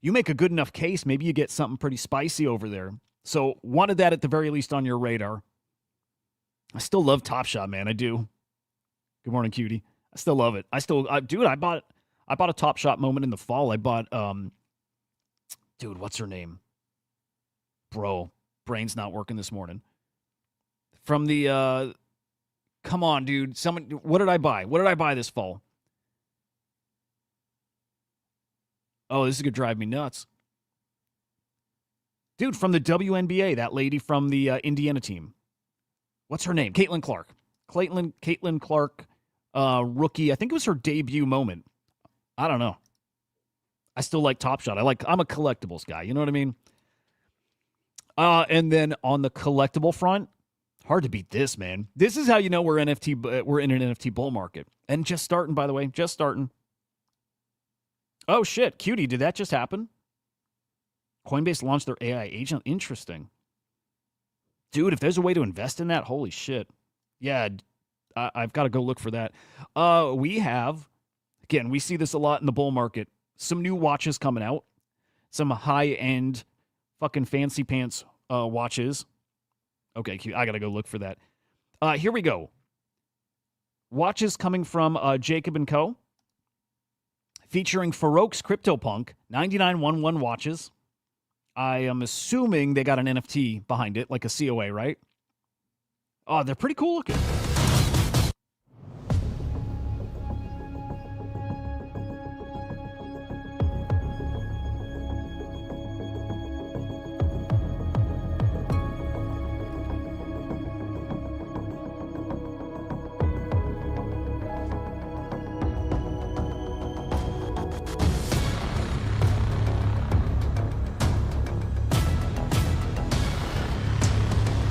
you make a good enough case, maybe you get something pretty spicy over there. So wanted that at the very least on your radar. I still love Top Shot, man. I do. Good morning, cutie. I still love it. Dude, I bought a Top Shot moment in the fall. I bought, dude, what's her name? Bro, brain's not working this morning. From the, come on, dude. What did I buy? What did I buy this fall? Oh, this is going to drive me nuts. Dude, from the WNBA, that lady from the Indiana team. What's her name? Caitlin Clark. Caitlin Clark, rookie. I think it was her debut moment. I don't know. I still like Top Shot. I'm a collectibles guy. You know what I mean? And then on the collectible front, hard to beat this, man. This is how you know we're in an NFT bull market. And just starting, by the way. Just starting. Oh, shit. Cutie, did that just happen? Coinbase launched their AI agent. Interesting. Dude, if there's a way to invest in that, holy shit. Yeah, I've got to go look for that. We have, again, we see this a lot in the bull market. Some new watches coming out. Some high-end fucking fancy pants watches. Okay, cute. I got to go look for that. Here we go. Watches coming from Jacob & Co. Featuring Farouk's CryptoPunk, 9911 watches. I am assuming they got an NFT behind it, like a COA, right? Oh, they're pretty cool looking.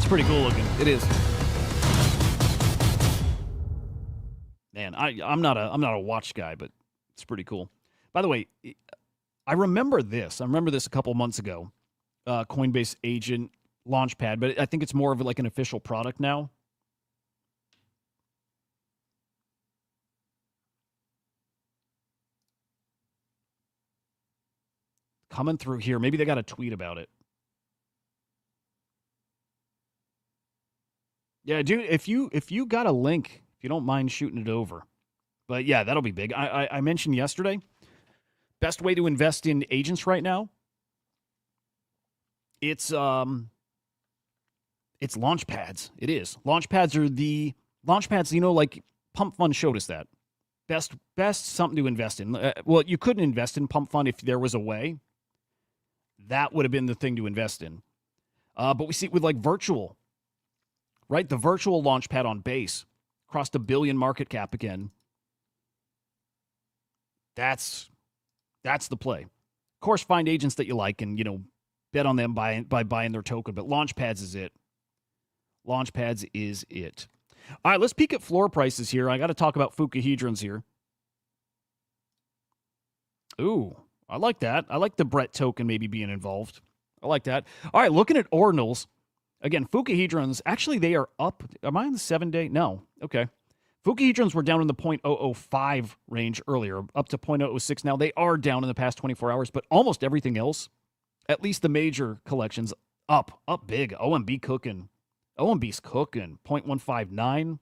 Pretty cool looking. It is. Man, I'm not a watch guy, but it's pretty cool. By the way, I remember this. I remember this a couple months ago. Coinbase agent Launchpad, but I think it's more of like an official product now. Coming through here. Maybe they got a tweet about it. Yeah, dude, if you got a link, if you don't mind shooting it over. But yeah, that'll be big. I mentioned yesterday, best way to invest in agents right now, it's launch pads. It is. Launch pads, you know, like PumpFun showed us that. Best something to invest in. Well, you couldn't invest in PumpFun if there was a way. That would have been the thing to invest in. But we see it with like virtual. Right? The virtual launchpad on base crossed $1 billion market cap again. That's the play. Of course, find agents that you like and, you know, bet on them by buying their token. But Launchpads is it. Launchpads is it. All right, let's peek at floor prices here. I got to talk about Fukuhedrons here. Ooh, I like that. I like the Brett token maybe being involved. I like that. All right, looking at Ordinals. Again, Fukuhedrons, actually, they are up. Am I on the 7-day? No. Okay. Fukuhedrons were down in the 0.005 range earlier, up to 0.006 now. They are down in the past 24 hours, but almost everything else, at least the major collections, up big. OMB cooking. OMB's cooking. 0.159.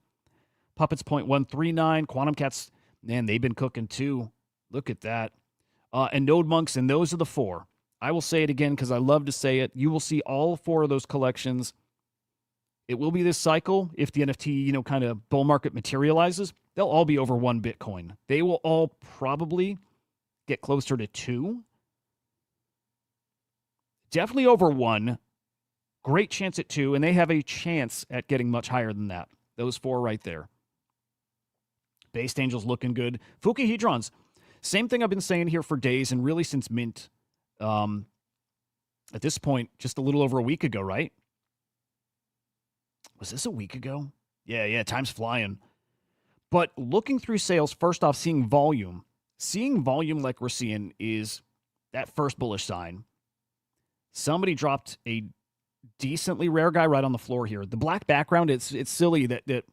Puppets 0.139. Quantum Cats, man, they've been cooking too. Look at that. And Node Monks, and those are the four. I will say it again because I love to say it. You will see all four of those collections. It will be this cycle if the NFT, you know, kind of bull market materializes. They'll all be over 1 Bitcoin. They will all probably get closer to 2. Definitely over 1. Great chance at 2, and they have a chance at getting much higher than that. Those four right there. Based Angels looking good. Fukuhedrons, same thing I've been saying here for days and really since mint. At this point, just a little over a week ago, right? Was this a week ago? Yeah, time's flying. But looking through sales, first off, seeing volume like we're seeing is that first bullish sign. Somebody dropped a decently rare guy right on the floor here. The black background, it's silly that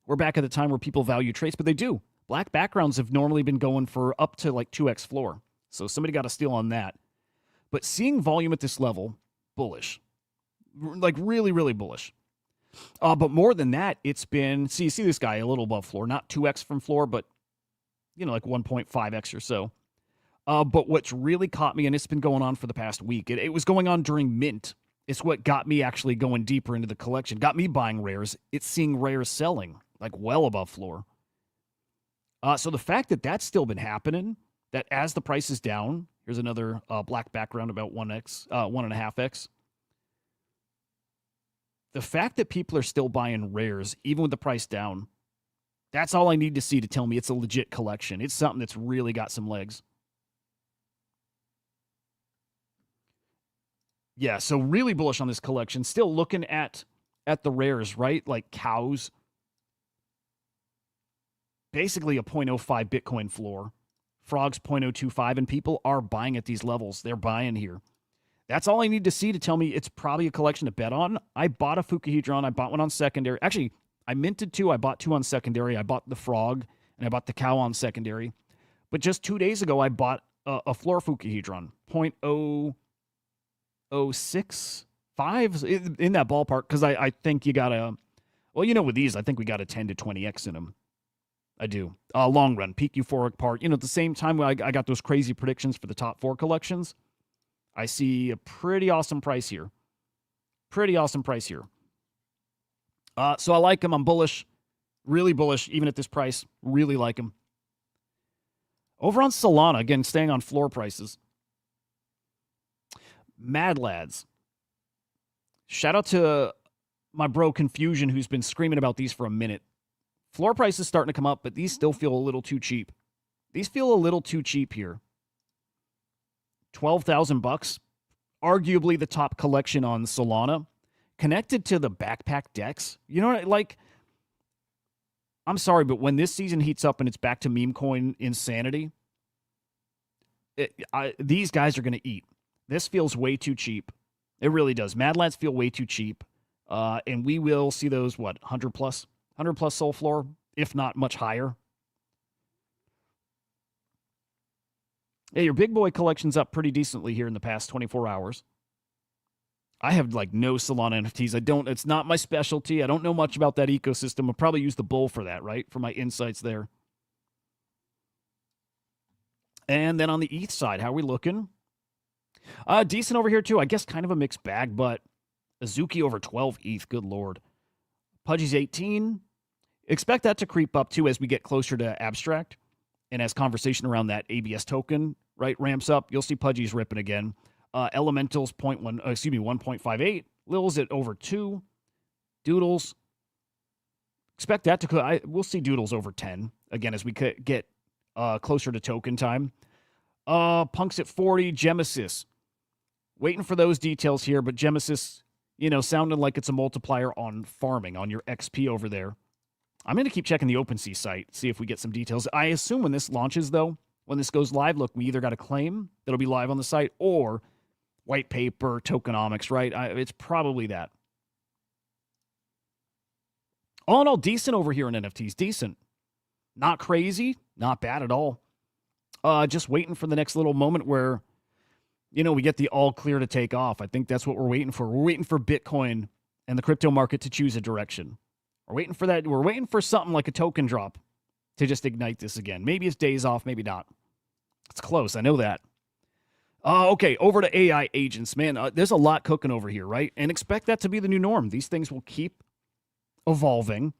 we're back at the time where people value traits, but they do. Black backgrounds have normally been going for up to like 2x floor. So somebody got a steal on that. But seeing volume at this level, bullish. Like really, really bullish. But more than that, it's been, you see this guy a little above floor, not 2x from floor, but, like 1.5x or so. But what's really caught me, and it's been going on for the past week, it was going on during mint. It's what got me actually going deeper into the collection, got me buying rares. It's seeing rares selling, like well above floor. So the fact that that's still been happening, that as the price is down, here's another black background about 1.5x. The fact that people are still buying rares, even with the price down, that's all I need to see to tell me it's a legit collection. It's something that's really got some legs. Yeah, so really bullish on this collection. Still looking at the rares, right? Like cows. Basically a 0.05 Bitcoin floor. Frogs 0.025, and people are buying at these levels. They're buying here. That's all I need to see to tell me it's probably a collection to bet on. I bought a Fukuhedron. I bought one on secondary. Actually, I minted 2. I bought 2 on secondary. I bought the frog, and I bought the cow on secondary. But just 2 days ago, I bought a floor Fukuhedron. 0.065 in that ballpark, because I think you got to, well, with these, I think we got a 10 to 20x in them. I do. Long run, peak euphoric part. At the same time I got those crazy predictions for the top 4 collections, I see a pretty awesome price here. So I like him. I'm bullish. Really bullish, even at this price. Really like him. Over on Solana, again, staying on floor prices. Mad Lads. Shout out to my bro Confusion, who's been screaming about these for a minute. Floor prices starting to come up, but these still feel a little too cheap. These feel a little too cheap here. $12,000. Arguably the top collection on Solana. Connected to the backpack decks. I'm sorry, but when this season heats up and it's back to meme coin insanity, these guys are going to eat. This feels way too cheap. It really does. Mad Lads feel way too cheap. And we will see those, 100 plus soul floor, if not much higher. Yeah, your big boy collection's up pretty decently here in the past 24 hours. I have no Solana NFTs. It's not my specialty. I don't know much about that ecosystem. I'll probably use the bull for that, right? For my insights there. And then on the ETH side, how are we looking? Decent over here too. I guess kind of a mixed bag, but Azuki over 12 ETH. Good Lord. Pudgy's 18. Expect that to creep up too as we get closer to abstract. And as conversation around that ABS token, right, ramps up, you'll see Pudgy's ripping again. Elementals 1.58. Lil's at over 2. Doodles. Expect that to we'll see Doodles over 10 again as we get closer to token time. Punk's at 40. Gemesis. Waiting for those details here, but Gemesis, sounding like it's a multiplier on farming, on your XP over there. I'm going to keep checking the OpenSea site, see if we get some details. I assume when this launches, though, when this goes live, look, we either got a claim that'll be live on the site or white paper, tokenomics, right? It's probably that. All in all, decent over here in NFTs. Decent. Not crazy. Not bad at all. Just waiting for the next little moment where, we get the all clear to take off. I think that's what we're waiting for. We're waiting for Bitcoin and the crypto market to choose a direction. We're waiting for that. We're waiting for something like a token drop to just ignite this again. Maybe it's days off, maybe not. It's close. I know that. Okay, over to AI agents. Man, there's a lot cooking over here, right? And expect that to be the new norm. These things will keep evolving.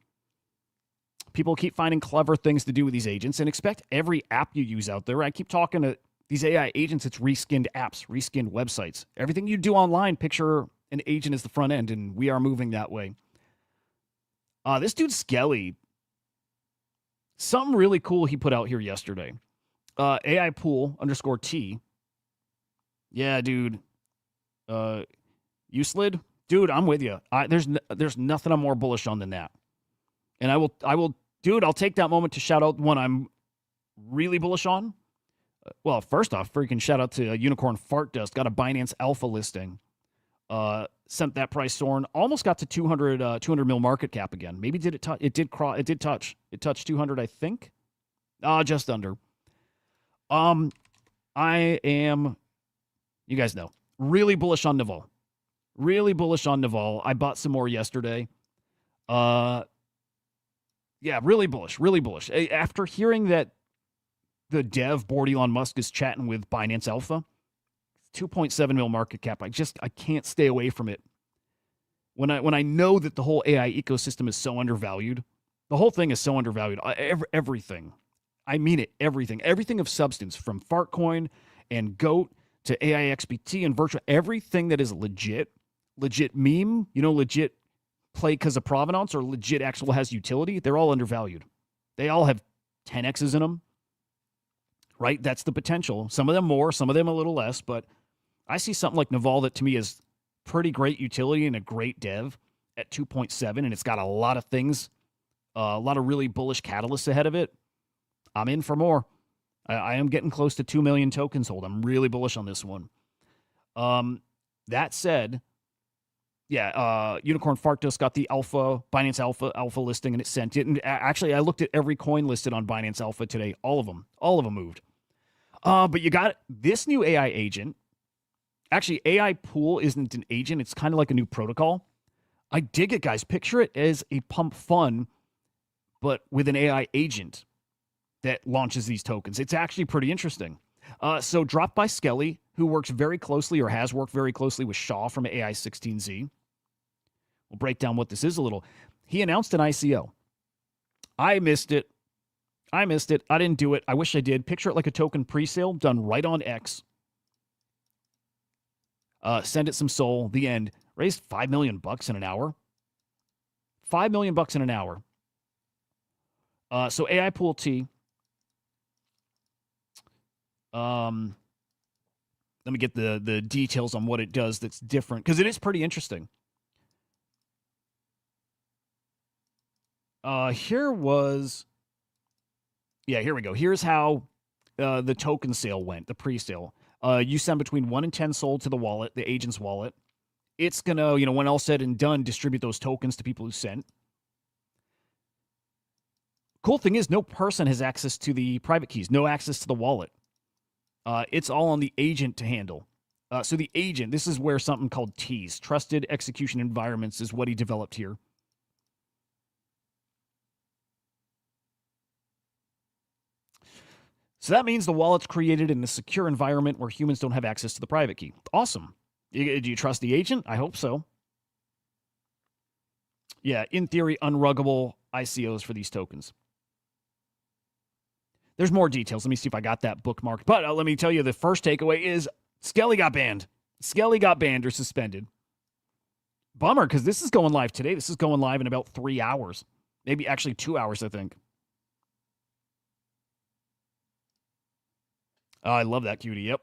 People keep finding clever things to do with these agents, and expect every app you use out there. I keep talking to these AI agents. It's reskinned apps, reskinned websites. Everything you do online, picture an agent as the front end, and we are moving that way. This dude Skelly, something really cool he put out here yesterday. AI pool _T. Yeah, dude. You slid? Dude, I'm with you. There's nothing I'm more bullish on than that. And I will, dude, I'll take that moment to shout out one I'm really bullish on. Well, first off, freaking shout out to Unicorn Fart Dust. Got a Binance Alpha listing. Sent that price soaring. Almost got to 200 mil market cap again. Maybe did it touch? It did touch. It touched 200, I think. Just under. I am, you guys know, really bullish on Naval. Really bullish on Naval. I bought some more yesterday. Yeah, really bullish. Really bullish. After hearing that the dev board Elon Musk is chatting with Binance Alpha, 2.7 mil market cap. I can't stay away from it. When I know that the whole AI ecosystem is so undervalued, the whole thing is so undervalued. Everything. I mean it. Everything. Everything of substance, from Fartcoin and GOAT to AIXBT and virtual, everything that is legit meme, legit play because of provenance or legit actual has utility, they're all undervalued. They all have 10Xs in them, right? That's the potential. Some of them more, some of them a little less, but I see something like Naval that to me is pretty great utility and a great dev at 2.7, and it's got a lot of things, a lot of really bullish catalysts ahead of it. I'm in for more. I am getting close to 2 million tokens hold. I'm really bullish on this one. That said, yeah, Unicorn Fart Dust got the Binance Alpha listing, and it sent it. And actually, I looked at every coin listed on Binance Alpha today. All of them moved. But you got this new AI agent. Actually, AI Pool isn't an agent. It's kind of like a new protocol. I dig it, guys. Picture it as a PumpFun, but with an AI agent that launches these tokens. It's actually pretty interesting. So dropped by Skelly, who works very closely or has worked very closely with Shaw from AI16Z. We'll break down what this is a little. He announced an ICO. I missed it. I didn't do it. I wish I did. Picture it like a token presale done right on X. Send it some soul. The end. Raised $5 million in an hour. $5 million in an hour. So AI Pool T. Let me get the details on what it does that's different, because it is pretty interesting. Here we go. Here's how the token sale went, the pre-sale. You send between 1 and 10 sold to the wallet, the agent's wallet. It's going to, when all said and done, distribute those tokens to people who sent. Cool thing is, no person has access to the private keys, no access to the wallet. It's all on the agent to handle. So the agent, this is where something called TEAS, Trusted Execution Environments, is what he developed here. So that means the wallet's created in a secure environment where humans don't have access to the private key. Awesome. Do you trust the agent? I hope so. Yeah, in theory, unruggable ICOs for these tokens. There's more details. Let me see if I got that bookmarked. But let me tell you, the first takeaway is Skelly got banned. Skelly got banned or suspended. Bummer, because this is going live today. This is going live in about 3 hours. Maybe actually 2 hours, I think. Oh, I love that, cutie. Yep.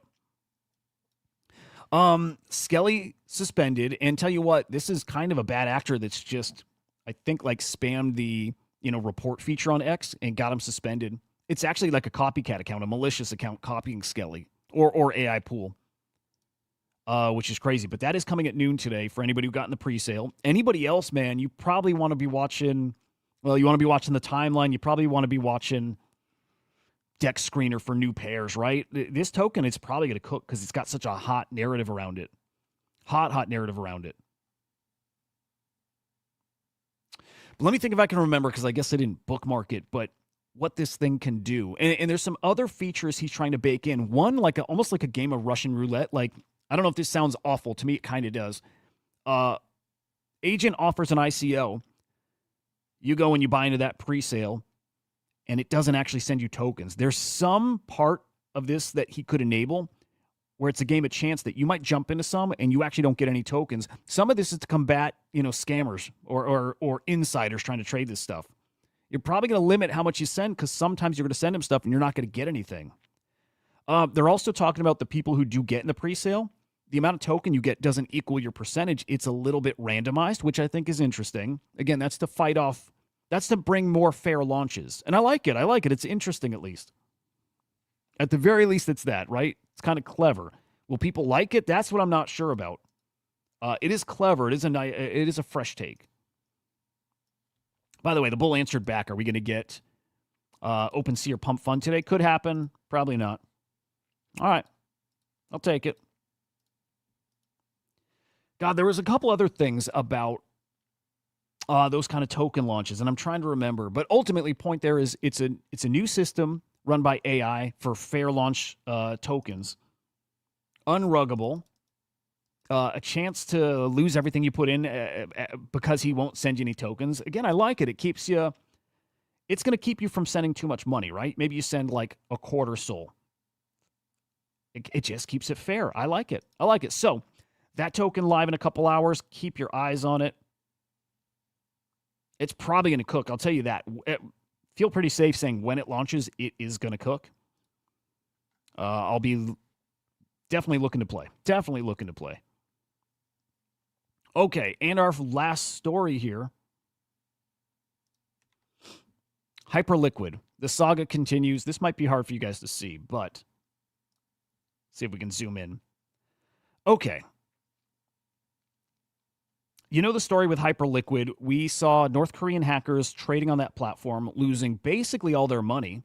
Skelly suspended, and tell you what, this is kind of a bad actor that's just, I think, like spammed the, report feature on X and got him suspended. It's actually like a copycat account, a malicious account copying Skelly or AI Pool, which is crazy. But that is coming at noon today for anybody who got in the pre-sale. Anybody else, man, you probably want to be watching, you want to be watching the timeline. You probably want to be watching Dex Screener for new pairs, right? This token is probably going to cook because it's got such a hot narrative around it. Hot narrative around it. But let me think if I can remember, because I guess I didn't bookmark it, but what this thing can do. And there's some other features he's trying to bake in. One, almost like a game of Russian roulette. Like, I don't know if this sounds awful. To me, it kind of does. Agent offers an ICO. You go and you buy into that pre-sale, and it doesn't actually send you tokens. There's some part of this that he could enable where it's a game of chance that you might jump into some and you actually don't get any tokens. Some of this is to combat, scammers or insiders trying to trade this stuff. You're probably going to limit how much you send, because sometimes you're going to send them stuff and you're not going to get anything. They're also talking about the people who do get in the pre-sale. The amount of token you get doesn't equal your percentage. It's a little bit randomized, which I think is interesting. Again, that's to fight off That's to bring more fair launches. And I like it. I like it. It's interesting, at least. At the very least, it's that, right? It's kind of clever. Will people like it? That's what I'm not sure about. It is clever. It is a fresh take. By the way, the bull answered back. Are we going to get OpenSea or PumpFun today? Could happen. Probably not. All right. I'll take it. God, there was a couple other things about those kind of token launches, and I'm trying to remember. But ultimately, point there is it's a new system run by AI for fair launch tokens. Unruggable. A chance to lose everything you put in because he won't send you any tokens. Again, I like it. It keeps you... It's going to keep you from sending too much money, right? Maybe you send like a quarter soul. It just keeps it fair. I like it. I like it. So, that token live in a couple hours. Keep your eyes on it. It's probably going to cook. I'll tell you that. Feel pretty safe saying when it launches, it is going to cook. I'll be definitely looking to play. Definitely looking to play. Okay, and our last story here. Hyperliquid. The saga continues. This might be hard for you guys to see, but see if we can zoom in. Okay. You know the story with Hyperliquid. We saw North Korean hackers trading on that platform, losing basically all their money.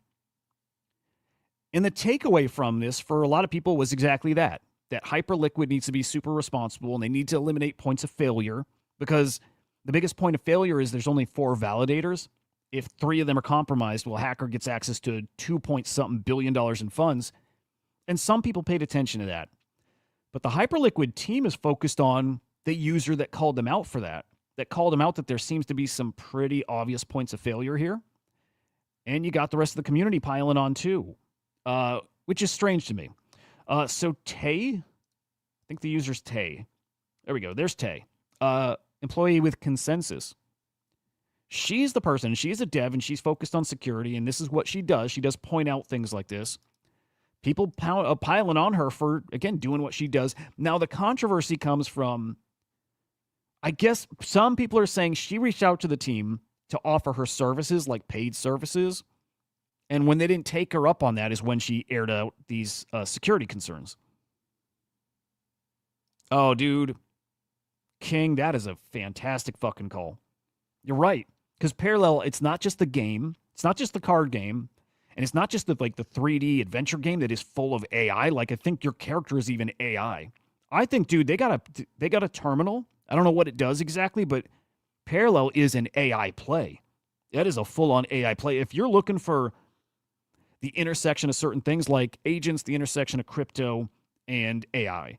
And the takeaway from this for a lot of people was exactly that Hyperliquid needs to be super responsible and they need to eliminate points of failure, because the biggest point of failure is there's only 4 validators. If 3 of them are compromised, well, hacker gets access to $2-point-something billion in funds. And some people paid attention to that. But the Hyperliquid team is focused on the user that called them out for that called them out that there seems to be some pretty obvious points of failure here. And you got the rest of the community piling on too, which is strange to me. So Tay, I think the user's Tay. There we go. There's Tay, employee with Consensus. She's the person. She's a dev, and she's focused on security, and this is what she does. She does point out things like this. People piling on her for, again, doing what she does. Now, the controversy comes from, I guess some people are saying she reached out to the team to offer her services, like paid services, and when they didn't take her up on that is when she aired out these security concerns. Oh, dude. King, that is a fantastic fucking call. You're right. Because Parallel, it's not just the game, it's not just the card game, and it's not just the 3D adventure game that is full of AI. Like, I think your character is even AI. I think, dude, they got a terminal. I don't know what it does exactly, but Parallel is an AI play. That is a full-on AI play. If you're looking for the intersection of certain things like agents, the intersection of crypto and AI,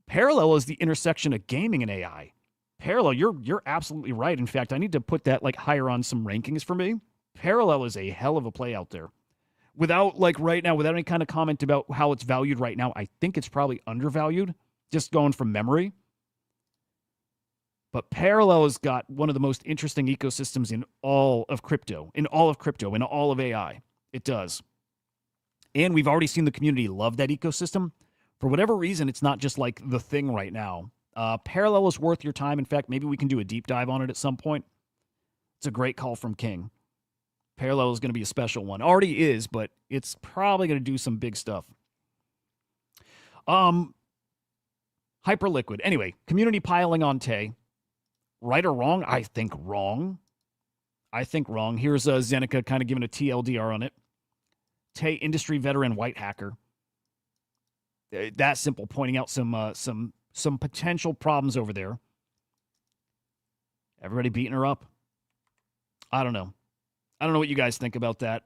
Parallel is the intersection of gaming and AI. Parallel, you're absolutely right. In fact, I need to put that higher on some rankings for me. Parallel is a hell of a play out there. Without right now, without any kind of comment about how it's valued right now, I think it's probably undervalued, just going from memory. But Parallel has got one of the most interesting ecosystems in all of crypto, in all of AI. It does. And we've already seen the community love that ecosystem. For whatever reason, it's not just the thing right now. Parallel is worth your time. In fact, maybe we can do a deep dive on it at some point. It's a great call from King. Parallel is going to be a special one. Already is, but it's probably going to do some big stuff. Hyperliquid. Anyway, community piling on Tay. Right or wrong? I think wrong. Here's Zeneca kind of giving a TLDR on it. Tay, industry veteran white hacker. That simple, pointing out some potential problems over there. Everybody beating her up. I don't know what you guys think about that.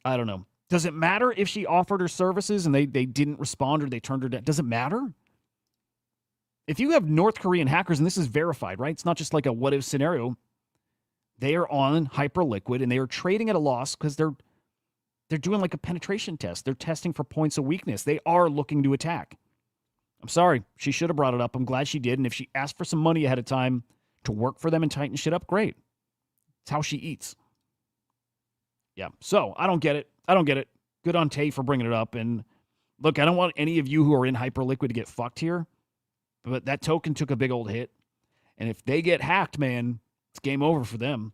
I don't know. Does it matter if she offered her services and they didn't respond or they turned her down? Does it matter? If you have North Korean hackers, and this is verified, right? It's not just a what-if scenario. They are on Hyperliquid and they are trading at a loss because they're doing a penetration test. They're testing for points of weakness. They are looking to attack. I'm sorry. She should have brought it up. I'm glad she did. And if she asked for some money ahead of time to work for them and tighten shit up, great. It's how she eats. Yeah. So I don't get it. Good on Tay for bringing it up. And look, I don't want any of you who are in Hyperliquid to get fucked here. But that token took a big old hit. And if they get hacked, man, it's game over for them.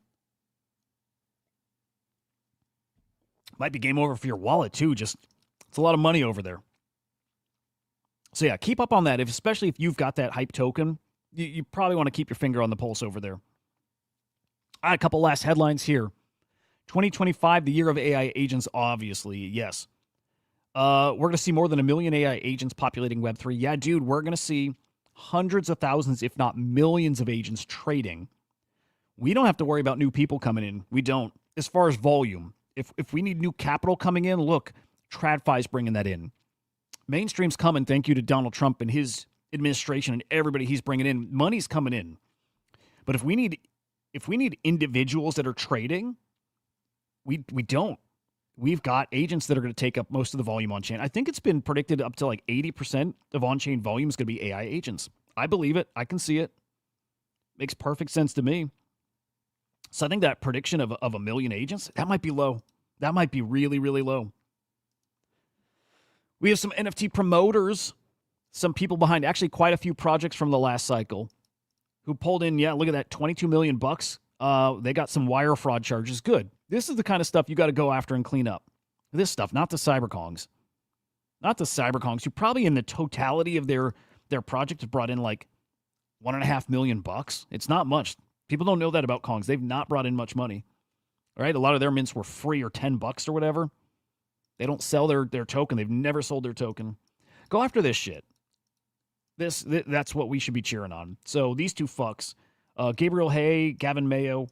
Might be game over for your wallet too. Just it's a lot of money over there. So yeah, keep up on that. Especially if you've got that hype token, you probably want to keep your finger on the pulse over there. All right, a couple last headlines here. 2025, the year of AI agents, obviously, yes. We're going to see more than 1 million AI agents populating Web3. Yeah, dude, we're going to see hundreds of thousands, if not millions of agents trading. We don't have to worry about new people coming in. We don't. As far as volume, if we need new capital coming in, look, TradFi's bringing that in. Mainstream's coming, thank you to Donald Trump and his administration and everybody he's bringing in. Money's coming in. But if we need individuals that are trading, we don't. We've got agents that are going to take up most of the volume on-chain. I think it's been predicted up to like 80% of on-chain volume is going to be AI agents. I believe it. I can see it. Makes perfect sense to me. So I think that prediction of 1 million agents, that might be low. That might be really, really low. We have some NFT promoters, some people behind actually quite a few projects from the last cycle who pulled in, yeah, look at that, $22 million bucks. They got some wire fraud charges. Good. This is the kind of stuff you got to go after and clean up. This stuff, not the cyberkongs. Not the cyberkongs who probably in the totality of their project have brought in like $1.5 million bucks. It's not much. People don't know that about kongs. They've not brought in much money. All right? A lot of their mints were free or $10 or whatever. They don't sell their token. They've never sold their token. Go after this shit. That's what we should be cheering on. So these two fucks, Gabriel Hay, Gavin Mayo,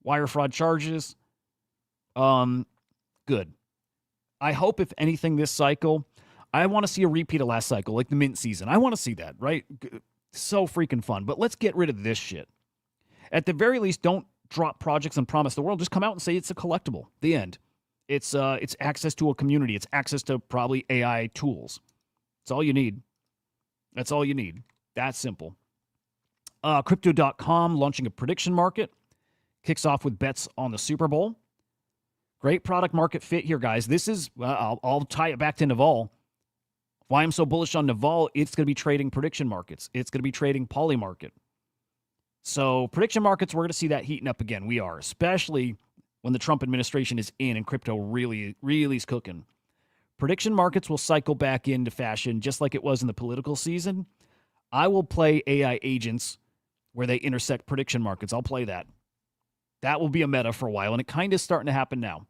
wire fraud charges. Good. I hope if anything this cycle, I want to see a repeat of last cycle, like the mint season. I want to see that, right? So freaking fun. But let's get rid of this shit. At the very least, don't drop projects and promise the world. Just come out and say it's a collectible. The end. It's access to a community. It's access to probably AI tools. That's all you need. That's all you need. That's simple. Crypto.com launching a prediction market. Kicks off with bets on the Super Bowl. Great product market fit here, guys. This is, I'll tie it back to Naval. Why I'm so bullish on Naval, it's going to be trading prediction markets. It's going to be trading poly market. So prediction markets, we're going to see that heating up again. We are, especially when the Trump administration is in and crypto really is cooking. Prediction markets will cycle back into fashion just like it was in the political season. I will play AI agents where they intersect prediction markets. I'll play that. That will be a meta for a while, and it kind of starting to happen now.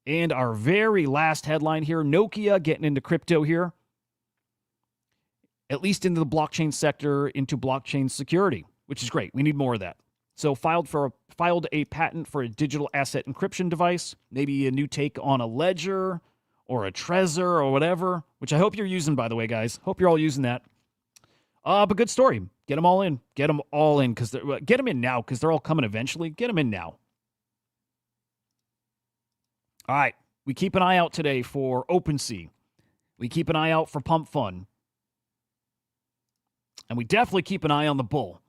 And our very last headline here, Nokia getting into crypto here, at least into the blockchain sector, into blockchain security, which is great. We need more of that. So filed a patent for a digital asset encryption device, maybe a new take on a ledger or a Trezor or whatever, which I hope you're using, by the way, guys. Hope you're all using that. But good story. Get them all in. Get them all in because get them in now because they're all coming eventually. Get them in now. All right. We keep an eye out today for OpenSea. We keep an eye out for PumpFun. And we definitely keep an eye on the bull.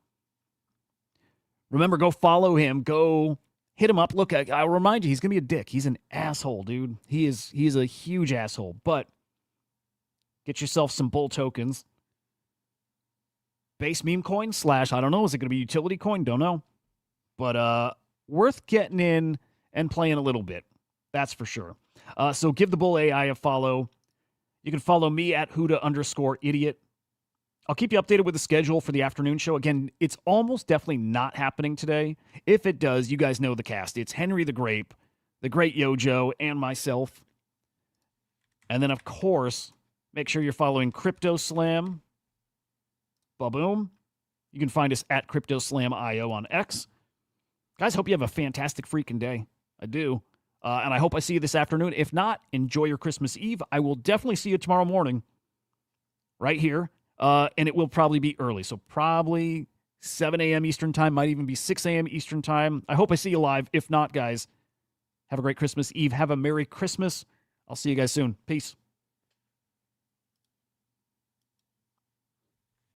Remember, go follow him. Go hit him up. Look, I'll remind you, he's going to be a dick. He's an asshole, dude. He's a huge asshole. But get yourself some bull tokens. Base meme coin / I don't know. Is it going to be utility coin? Don't know. But worth getting in and playing a little bit. That's for sure. So give the bull AI a follow. You can follow me at Hudah_idiot. I'll keep you updated with the schedule for the afternoon show. Again, it's almost definitely not happening today. If it does, you guys know the cast. It's Henry the Grape, the Great Yojo, and myself. And then, of course, make sure you're following Crypto Slam. Ba-boom. You can find us at CryptoSlam.io on X. Guys, hope you have a fantastic freaking day. I do. And I hope I see you this afternoon. If not, enjoy your Christmas Eve. I will definitely see you tomorrow morning right here. And it will probably be early. So probably 7 a.m. Eastern time, might even be 6 a.m. Eastern time. I hope I see you live. If not, guys, have a great Christmas Eve. Have a Merry Christmas. I'll see you guys soon. Peace.